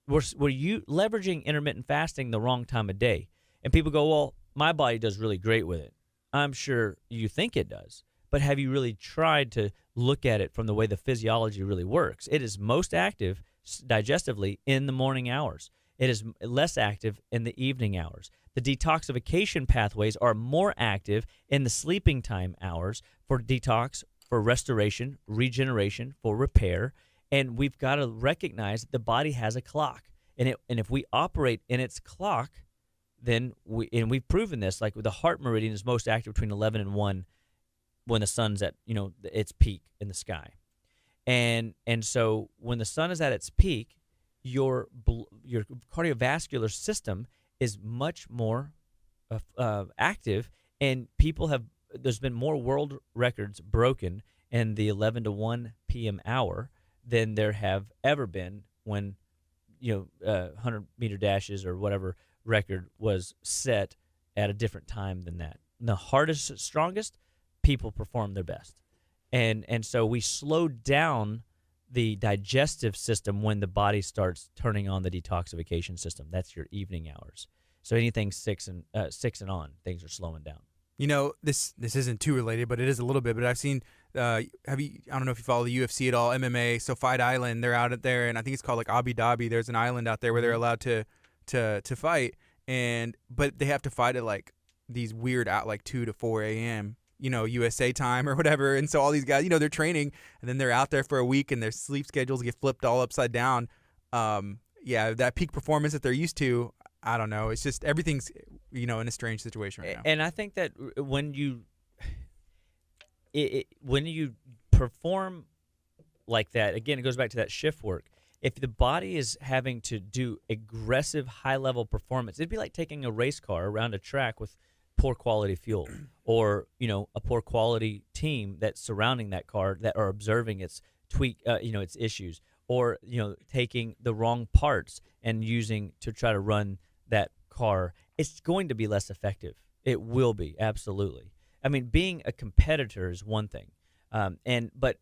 leveraging intermittent fasting the wrong time of day. And people go, well, my body does really great with it. I'm sure you think it does. But have you really tried to look at it from the way the physiology really works? It is most active digestively in the morning hours. It is less active in the evening hours. The detoxification pathways are more active in the sleeping time hours for detox, for restoration, regeneration, for repair. And we've got to recognize that the body has a clock. And if we operate in its clock, then we've proven this, like the heart meridian is most active between 11 and 1 when the sun's at, its peak in the sky. And so when the sun is at its peak, your cardiovascular system is much more active, and there's been more world records broken in the 11 to 1 p.m. hour than there have ever been when 100-meter dashes or whatever record was set at a different time than that. And the hardest, strongest people perform their best. And so we slow down the digestive system when the body starts turning on the detoxification system. That's your evening hours. So anything 6 and on, things are slowing down. This isn't too related, but it is a little bit. But I've seen, I don't know if you follow the UFC at all, MMA. So Fight Island, they're out there, and I think it's called like Abu Dhabi. There's an island out there where they're allowed to fight, but they have to fight at like these weird at like 2 to 4 a.m. USA time or whatever. And so all these guys, they're training, and then they're out there for a week, and their sleep schedules get flipped all upside down. That peak performance that they're used to, I don't know. It's just everything's, in a strange situation right now. And I think that when you perform like that, again, it goes back to that shift work. If the body is having to do aggressive, high-level performance, it'd be like taking a race car around a track with poor quality fuel, or a poor quality team that's surrounding that car that are observing its its issues, or taking the wrong parts and using to try to run that car. It's going to be less effective. It will be, absolutely. I mean, being a competitor is one thing, but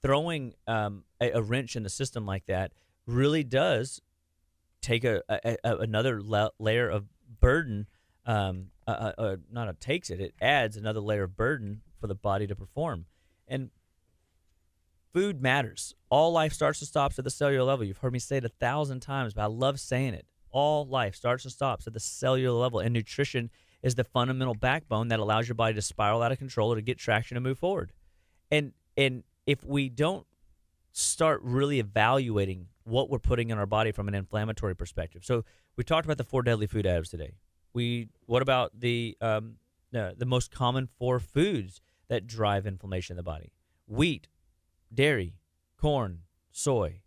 throwing a wrench in the system like that really does take another layer of burden. It adds another layer of burden for the body to perform. And food matters. All life starts and stops at the cellular level. You've heard me say it 1,000 times, but I love saying it. All life starts and stops at the cellular level, and nutrition is the fundamental backbone that allows your body to spiral out of control or to get traction and move forward. And if we don't start really evaluating what we're putting in our body from an inflammatory perspective. So we talked about the 4 deadly food additives today. What about the most common 4 foods that drive inflammation in the body? Wheat, dairy, corn, soy.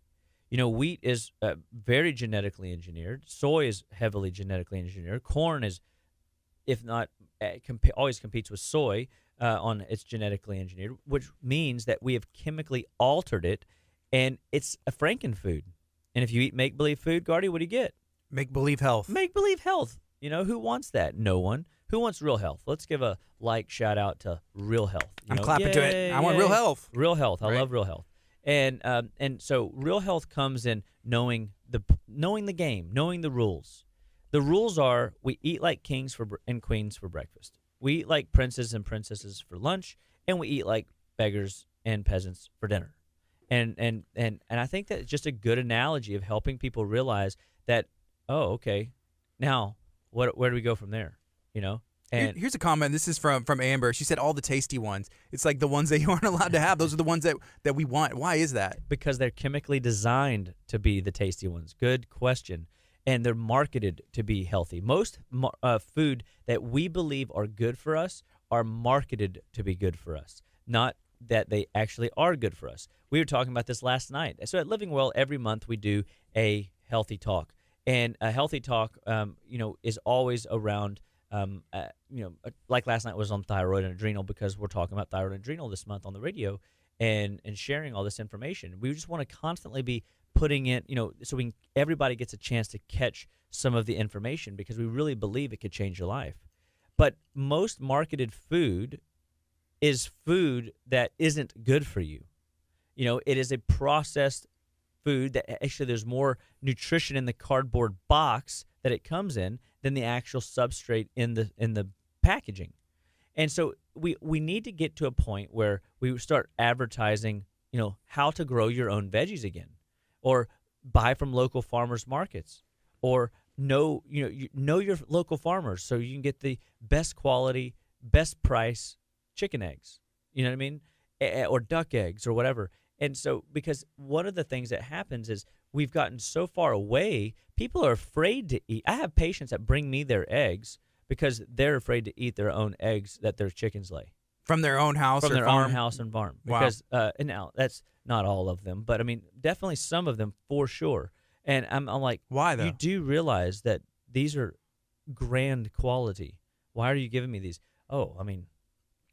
Wheat is very genetically engineered. Soy is heavily genetically engineered. Corn is, if not, always competes with soy on its genetically engineered, which means that we have chemically altered it, and it's a frankenfood. And if you eat make-believe food, Gardy, what do you get? Make-believe health. Make-believe health. Who wants that? No one. Who wants real health? Let's give a shout out to real health. I'm clapping to it. I want real health. Real health. I love real health. And so real health comes in knowing the game, knowing the rules. The rules are we eat like kings and queens for breakfast. We eat like princes and princesses for lunch, and we eat like beggars and peasants for dinner. And I think that's just a good analogy of helping people realize that, oh, okay, now where do we go from there? You know? And here's a comment. This is from Amber. She said all the tasty ones. It's like the ones that you aren't allowed to have. Those are the ones that we want. Why is that? Because they're chemically designed to be the tasty ones. Good question. And they're marketed to be healthy. Most food that we believe are good for us are marketed to be good for us, not that they actually are good for us. We were talking about this last night. So at Living Well, every month we do a healthy talk. And a healthy talk, is always around like last night was on thyroid and adrenal, because we're talking about thyroid and adrenal this month on the radio and sharing all this information. We just want to constantly be putting in, so everybody gets a chance to catch some of the information, because we really believe it could change your life. But most marketed food is food that isn't good for you. It is a processed food that actually there's more nutrition in the cardboard box that it comes in than the actual substrate in the packaging. And so we need to get to a point where we start advertising, how to grow your own veggies again, or buy from local farmers markets, or know your local farmers so you can get the best quality, best price chicken eggs. You know what I mean? Or duck eggs or whatever. And so, because one of the things that happens is we've gotten so far away, people are afraid to eat. I have patients that bring me their eggs because they're afraid to eat their own eggs that their chickens lay. From their own house or farm? From their own house and farm. Wow. Because, and now, that's not all of them, but I mean, definitely some of them for sure. And I'm like, why though? You do realize that these are grand quality. Why are you giving me these? Oh, I mean,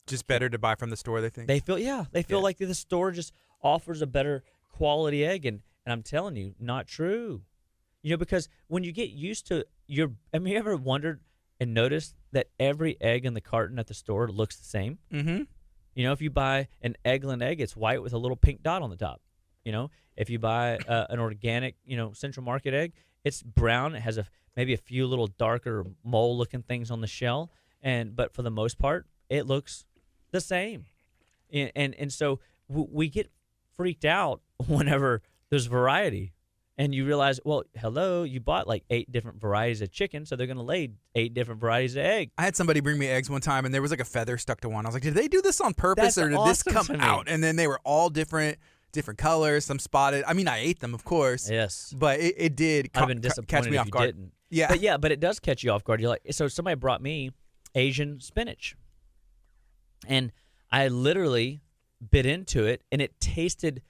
just better to buy from the store, they think? They feel like the store just offers a better quality egg, and I'm telling you, not true. Because when you get used to you ever wondered and noticed that every egg in the carton at the store looks the same? Mm-hmm. If you buy an Eggland egg, it's white with a little pink dot on the top. If you buy an organic, Central Market egg, it's brown. It has maybe a few little darker mole-looking things on the shell, but for the most part, it looks the same. And so we get freaked out whenever there's variety, and you realize, well, hello, you bought like 8 different varieties of chicken, so they're going to lay 8 different varieties of egg. I had somebody bring me eggs one time, and there was like a feather stuck to one. I was like, did they do this on purpose, or did this come out? And then they were all different colors, some spotted. I mean, I ate them, of course. Yes. But it did I've been disappointed catch me if off you guard. Didn't. Yeah. But it does catch you off guard. You're like, so somebody brought me Asian spinach, and I literally bit into it, and it tasted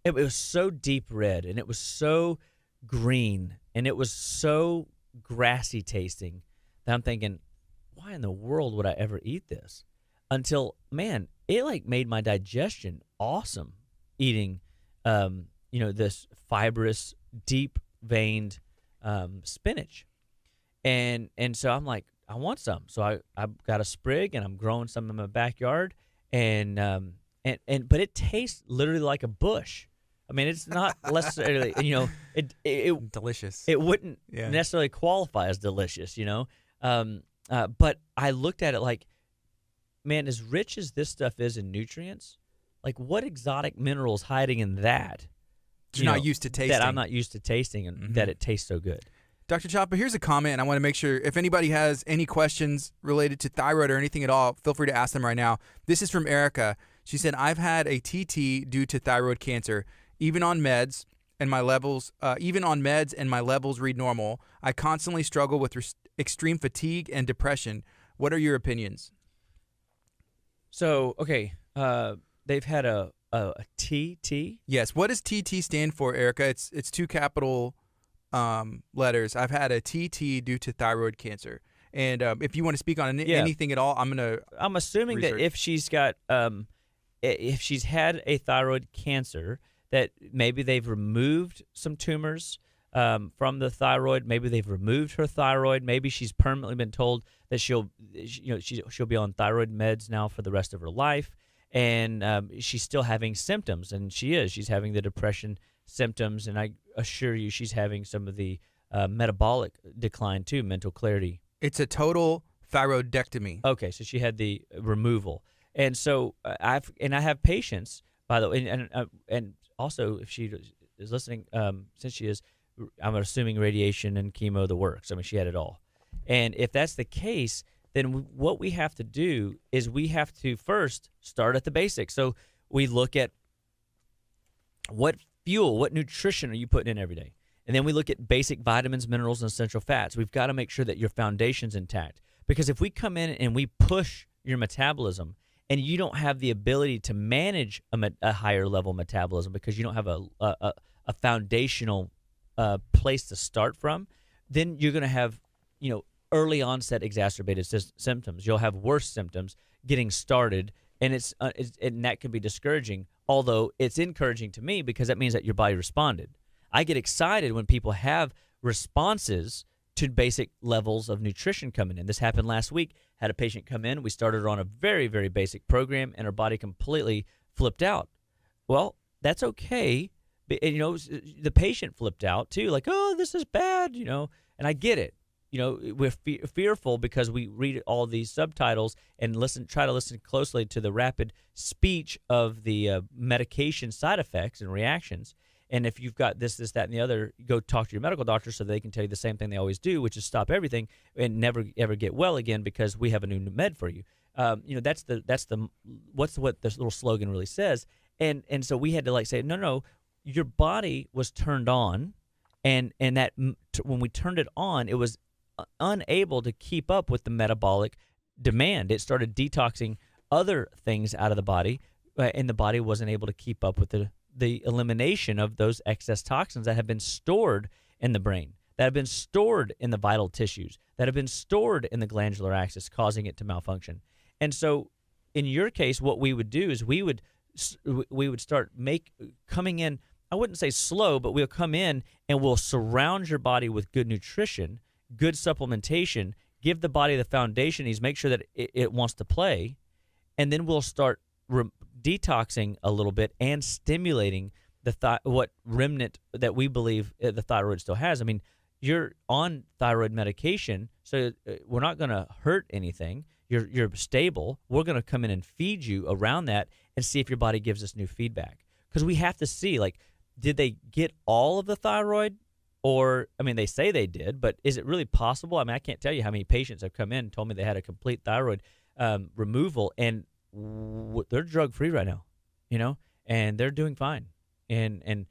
it was so deep red, and it was so green, and it was so grassy tasting that I'm thinking, why in the world would I ever eat this? Until, man, it like made my digestion awesome eating, this fibrous, deep veined spinach. And so I'm like, I want some. So I got a sprig, and I'm growing some in my backyard, but it tastes literally like a bush. I mean, it's not necessarily, it delicious. It wouldn't necessarily qualify as delicious, but I looked at it like, man, as rich as this stuff is in nutrients, like what exotic minerals hiding in that? You're not used to tasting. That I'm not used to tasting, and that it tastes so good. Dr. Chapa, here's a comment, and I want to make sure if anybody has any questions related to thyroid or anything at all, feel free to ask them right now. This is from Erica. She said, I've had a TT due to thyroid cancer. Even on meds and my levels read normal. I constantly struggle with extreme fatigue and depression. What are your opinions? So, okay, they've had a TT? Yes. What does TT stand for, Erica? It's 2 capital letters. I've had a TT due to thyroid cancer. And if you want to speak on anything at all, I'm assuming that if she's got if she's had a thyroid cancer, that maybe they've removed some tumors from the thyroid. Maybe they've removed her thyroid. Maybe she's permanently been told that she'll be on thyroid meds now for the rest of her life, and she's still having symptoms. And she's having the depression symptoms, and I assure you, she's having some of the metabolic decline too, mental clarity. It's a total thyroidectomy. Okay, so she had the removal, and so I have patients, by the way, and also if she is listening, since she is, I'm assuming radiation and chemo the works. I mean, she had it all, and if that's the case, then what we have to do is we have to first start at the basics. So we look at what fuel, what nutrition are you putting in every day? And then we look at basic vitamins, minerals, and essential fats. We've got to make sure that your foundation's intact. Because if we come in and we push your metabolism and you don't have the ability to manage a higher level metabolism because you don't have a foundational place to start from, then you're going to have, early onset exacerbated symptoms. You'll have worse symptoms getting started, and and that can be discouraging. Although it's encouraging to me because that means that your body responded. I get excited when people have responses to basic levels of nutrition coming in. This happened last week. Had a patient come in. We started her on a very, very basic program, and her body completely flipped out. Well, that's okay. But, the patient flipped out too, like, oh, this is bad, and I get it. We're fearful because we read all these subtitles and try to listen closely to the rapid speech of the medication side effects and reactions. And if you've got this, that, and the other, go talk to your medical doctor so they can tell you the same thing they always do, which is stop everything and never ever get well again because we have a new med for you. That's what this little slogan really says. And so we had to say, no, your body was turned on, and that when we turned it on, it was unable to keep up with the metabolic demand. It started detoxing other things out of the body, and the body wasn't able to keep up with the elimination of those excess toxins that have been stored in the brain, that have been stored in the vital tissues, that have been stored in the glandular axis, causing it to malfunction. And so in your case, what we would do is we would start coming in, I wouldn't say slow, but we'll come in and we'll surround your body with good nutrition, good supplementation, give the body the foundation needs, make sure that it wants to play, and then we'll start detoxing a little bit and stimulating what remnant that we believe the thyroid still has. I mean, you're on thyroid medication, so we're not going to hurt anything. You're stable. We're going to come in and feed you around that and see if your body gives us new feedback. Because we have to see, did they get all of the thyroid? Or, they say they did, but is it really possible? I can't tell you how many patients have come in and told me they had a complete thyroid removal, and they're drug-free right now, and they're doing fine. And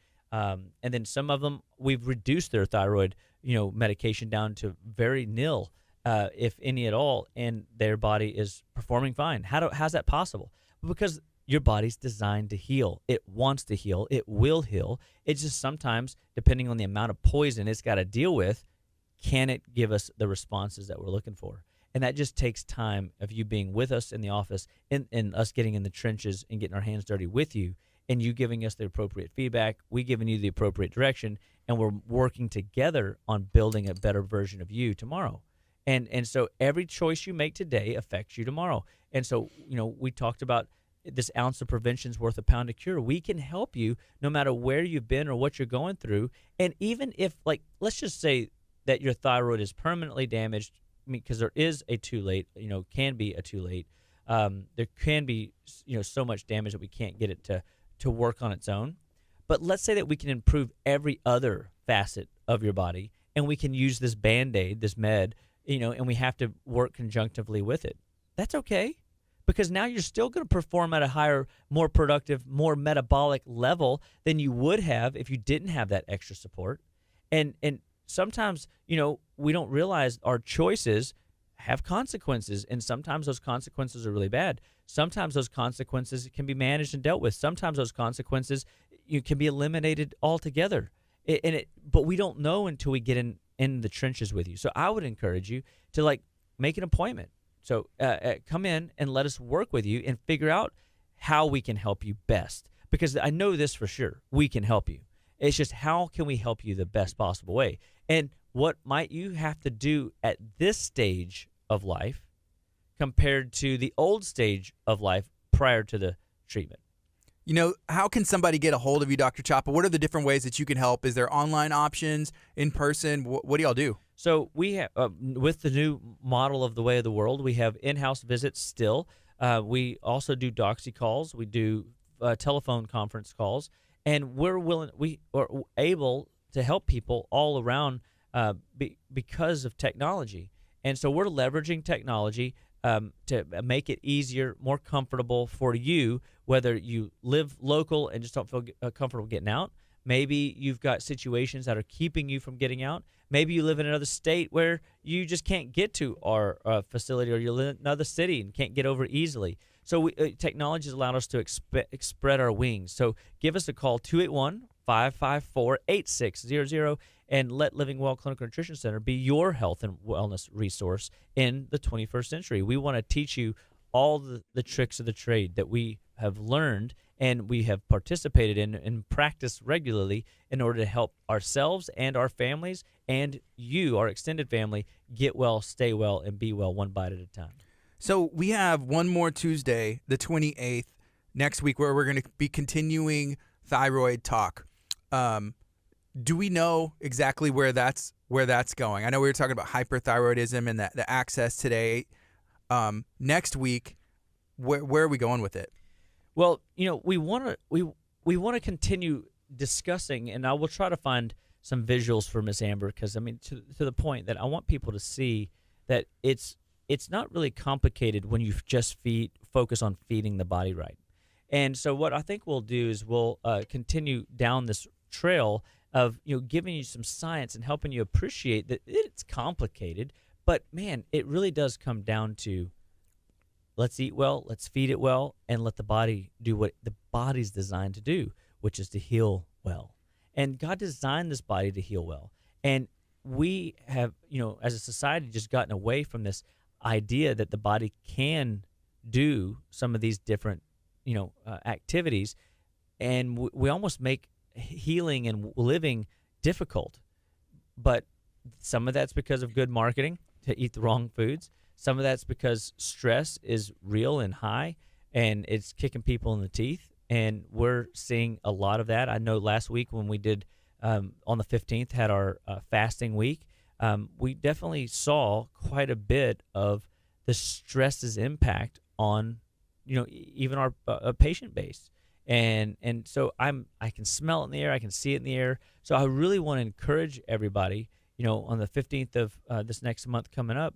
then some of them, we've reduced their thyroid, medication down to very nil, if any at all, and their body is performing fine. How's that possible? Because your body's designed to heal. It wants to heal. It will heal. It's just sometimes, depending on the amount of poison it's got to deal with, can it give us the responses that we're looking for? And that just takes time of you being with us in the office and us getting in the trenches and getting our hands dirty with you, and you giving us the appropriate feedback, we giving you the appropriate direction, and we're working together on building a better version of you tomorrow. And so every choice you make today affects you tomorrow. And so, we talked about this ounce of prevention's worth a pound of cure. We can help you no matter where you've been or what you're going through. And even if, let's just say that your thyroid is permanently damaged, because there is a too late, can be a too late. There can be, so much damage that we can't get it to work on its own. But let's say that we can improve every other facet of your body, and we can use this Band-Aid, this med, and we have to work conjunctively with it. That's okay. Because now you're still going to perform at a higher, more productive, more metabolic level than you would have if you didn't have that extra support. And sometimes, we don't realize our choices have consequences, and sometimes those consequences are really bad. Sometimes those consequences can be managed and dealt with. Sometimes those consequences can be eliminated altogether. But we don't know until we get in the trenches with you. So I would encourage you to make an appointment. So come in and let us work with you and figure out how we can help you best. Because I know this for sure. We can help you. It's just how can we help you the best possible way? And what might you have to do at this stage of life compared to the old stage of life prior to the treatment? How can somebody get a hold of you, Dr. Chapa? What are the different ways that you can help? Is there online options, in person? What do y'all do? So we have, with the new model of the way of the world, we have in-house visits still. We also do doxy calls. We do telephone conference calls, and we are able to help people all around because of technology. And so we're leveraging technology to make it easier, more comfortable for you, whether you live local and just don't feel comfortable getting out. Maybe you've got situations that are keeping you from getting out. Maybe you live in another state where you just can't get to our facility, or you live in another city and can't get over easily. So technology has allowed us to spread our wings. So give us a call, 281-554-8600, and let Living Well Clinical Nutrition Center be your health and wellness resource in the 21st century. We want to teach you all the tricks of the trade that we have learned and we have participated in and practiced regularly in order to help ourselves and our families and you, our extended family, get well, stay well, and be well one bite at a time. So we have one more Tuesday, the 28th, next week, where we're going to be continuing thyroid talk. Do we know exactly where that's going? I know we were talking about hyperthyroidism and the access today. Next week, where are we going with it? Well, we want to continue discussing, and I will try to find some visuals for Miss Amber, because to the point that I want people to see that it's not really complicated when you just focus on feeding the body right. And so what I think we'll do is we'll continue down this trail of giving you some science and helping you appreciate that it's complicated, but man, it really does come down to let's eat well, let's feed it well, and let the body do what the body's designed to do, which is to heal well. And God designed this body to heal well. And we have, as a society, just gotten away from this idea that the body can do some of these different, activities, and we almost make healing and living difficult. But some of that's because of good marketing to eat the wrong foods. Some of that's because stress is real and high, and it's kicking people in the teeth. And we're seeing a lot of that. I know last week when we did, on the 15th, had our fasting week, we definitely saw quite a bit of the stress's impact on, even our patient base. And so I can smell it in the air. I can see it in the air. So I really want to encourage everybody, on the 15th of this next month coming up,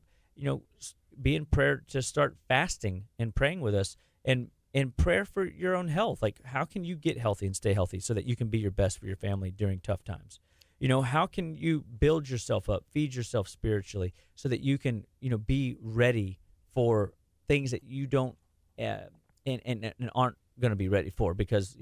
be in prayer to start fasting and praying with us, and in prayer for your own health. Like, how can you get healthy and stay healthy so that you can be your best for your family during tough times? How can you build yourself up, feed yourself spiritually so that you can, be ready for things that you don't and aren't going to be ready for, because,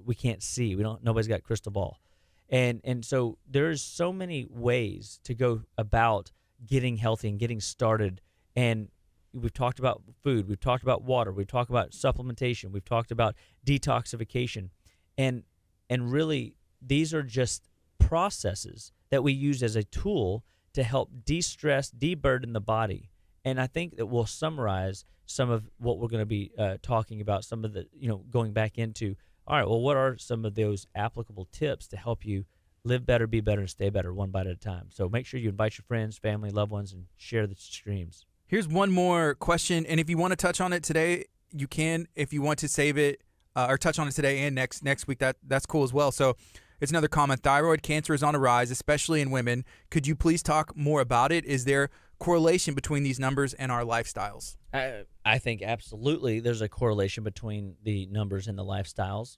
we can't see. Nobody's got a crystal ball. And so there's so many ways to go about getting healthy and getting started. And we've talked about food, we've talked about water, we've talked about supplementation, we've talked about detoxification. And really, these are just processes that we use as a tool to help de-stress, de-burden the body. And I think that we'll summarize some of what we're going to be talking about, some of the, going back into, all right, well, what are some of those applicable tips to help you live better, be better, and stay better one bite at a time? So make sure you invite your friends, family, loved ones, and share the streams. Here's one more question, and if you want to touch on it today, you can. If you want to save it or touch on it today and next week, that's cool as well. So it's another comment. Thyroid cancer is on a rise, especially in women. Could you please talk more about it? Is there correlation between these numbers and our lifestyles? I think absolutely there's a correlation between the numbers and the lifestyles.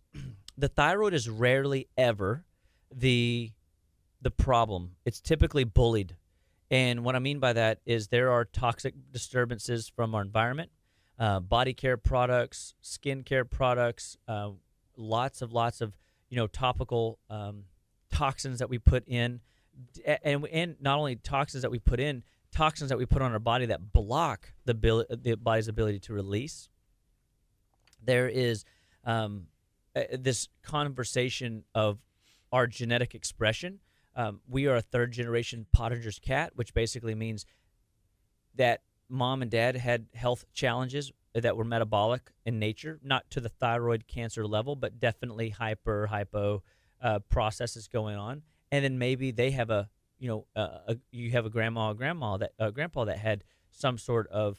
The thyroid is rarely ever the problem. It's typically bullied. And what I mean by that is there are toxic disturbances from our environment, body care products, skin care products, lots of topical toxins that we put in, and not only toxins that we put in, toxins that we put on our body that block the body's ability to release. There is this conversation of our genetic expression. We are a third-generation Pottinger's cat, which basically means that mom and dad had health challenges that were metabolic in nature, not to the thyroid cancer level, but definitely hypo processes going on. And then maybe they have a you have a grandpa that had some sort of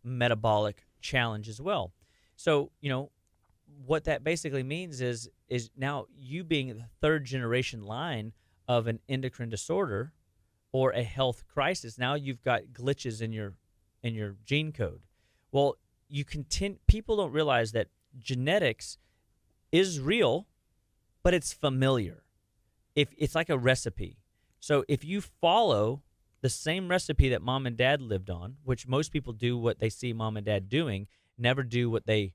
metabolic challenge as well. So what that basically means is now you being the third generation line of an endocrine disorder or a health crisis. Now you've got glitches in your gene code. Well, people don't realize that genetics is real, but it's familiar. If it's like a recipe. So if you follow the same recipe that mom and dad lived on, which most people do what they see mom and dad doing, never do what they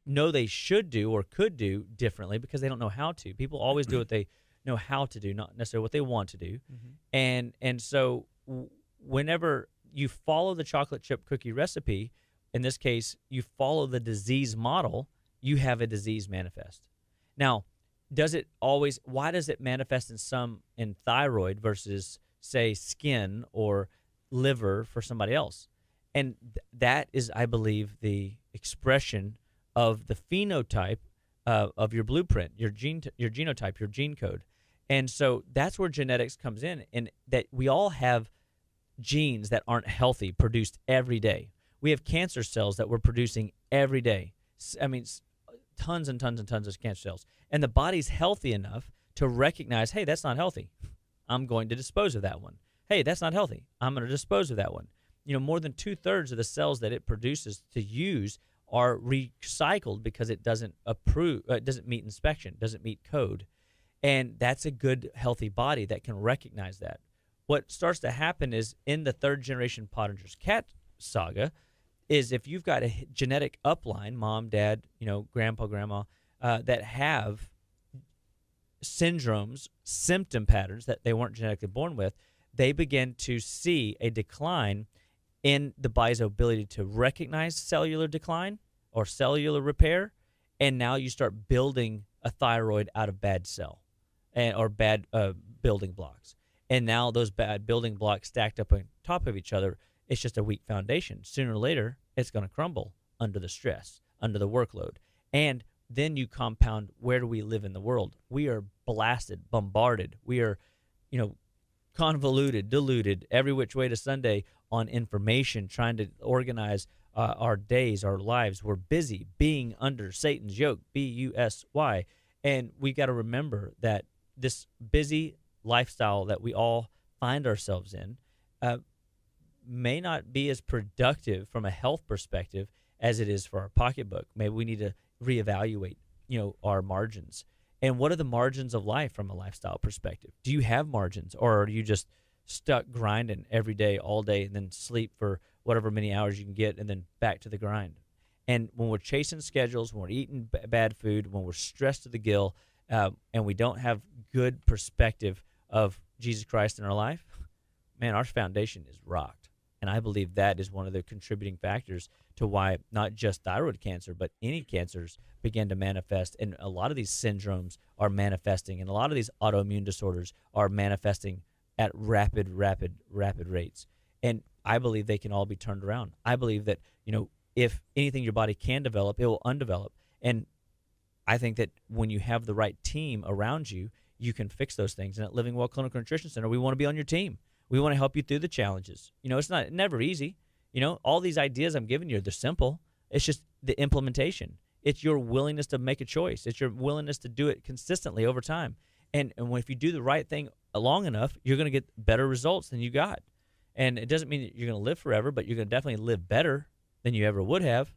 know they should do or could do differently because they don't know how to. People always do what they know how to do, not necessarily what they want to do. Mm-hmm. And so whenever you follow the chocolate chip cookie recipe, in this case, you follow the disease model, you have a disease manifest. Now, why does it manifest in thyroid versus, say, skin or liver for somebody else? And that is, I believe, the expression of the phenotype of your blueprint, your genotype, your gene code. And so that's where genetics comes in, and that we all have genes that aren't healthy produced every day. We have cancer cells that we're producing every day. I mean, tons and tons and tons of cancer cells. And the body's healthy enough to recognize, hey, that's not healthy. I'm going to dispose of that one. Hey, that's not healthy. I'm going to dispose of that one. More than 2/3 of the cells that it produces to use are recycled because it doesn't meet inspection, doesn't meet code. And that's a good, healthy body that can recognize that. What starts to happen is in the third generation Pottinger's cat saga is if you've got a genetic upline, mom, dad, grandpa, grandma, that have syndromes, symptom patterns that they weren't genetically born with, they begin to see a decline in the body's ability to recognize cellular decline or cellular repair, and now you start building a thyroid out of bad cell or bad building blocks. And now those bad building blocks stacked up on top of each other, it's just a weak foundation. Sooner or later, it's going to crumble under the stress, under the workload. And then you compound, where do we live in the world? We are blasted, bombarded. We are, convoluted, diluted, every which way to Sunday on information, trying to organize our days, our lives. We're busy being under Satan's yoke, B-U-S-Y. And we got to remember that this busy lifestyle that we all find ourselves in may not be as productive from a health perspective as it is for our pocketbook. Maybe we need to reevaluate, our margins. And what are the margins of life from a lifestyle perspective? Do you have margins, or are you just stuck grinding every day, all day, and then sleep for whatever many hours you can get, and then back to the grind? And when we're chasing schedules, when we're eating bad food, when we're stressed to the gill, and we don't have good perspective of Jesus Christ in our life, man, our foundation is rocked. And I believe that is one of the contributing factors to why not just thyroid cancer, but any cancers begin to manifest. And a lot of these syndromes are manifesting, and a lot of these autoimmune disorders are manifesting at rapid rates. And I believe they can all be turned around. I believe that, if anything your body can develop, it will undevelop. And I think that when you have the right team around you, you can fix those things. And at Living Well Clinical Nutrition Center, we want to be on your team. We want to help you through the challenges. It's never easy. All these ideas I'm giving you, they're simple. It's just the implementation. It's your willingness to make a choice. It's your willingness to do it consistently over time. And if you do the right thing long enough, you're going to get better results than you got. And it doesn't mean that you're going to live forever, but you're going to definitely live better than you ever would have.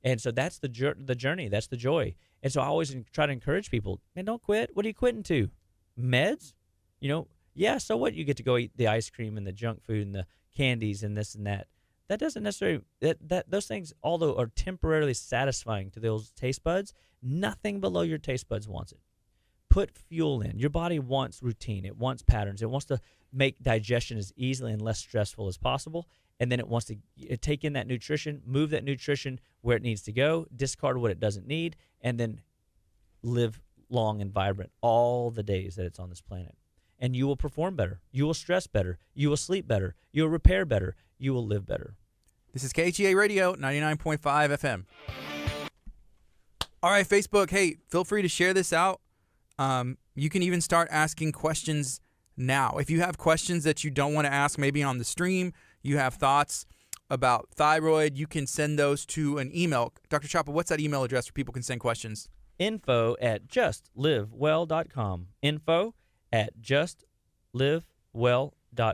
And so that's the journey. That's the joy. And so I always try to encourage people, man, don't quit. What are you quitting to? Meds? Yeah, so what? You get to go eat the ice cream and the junk food and the candies and this and that. That doesn't necessarily, those things, although are temporarily satisfying to those taste buds, nothing below your taste buds wants it. Put fuel in. Your body wants routine. It wants patterns. It wants to make digestion as easily and less stressful as possible. And then it wants to take in that nutrition, move that nutrition where it needs to go, discard what it doesn't need, and then live long and vibrant all the days that it's on this planet. And you will perform better. You will stress better. You will sleep better. You will repair better. You will live better. This is KHEA Radio, 99.5 FM. All right, Facebook, hey, feel free to share this out. You can even start asking questions now. If you have questions that you don't want to ask maybe on the stream, you have thoughts about thyroid, you can send those to an email. Dr. Chapa, what's that email address where people can send questions? info@justlivewell.com. info@justlivewell.com.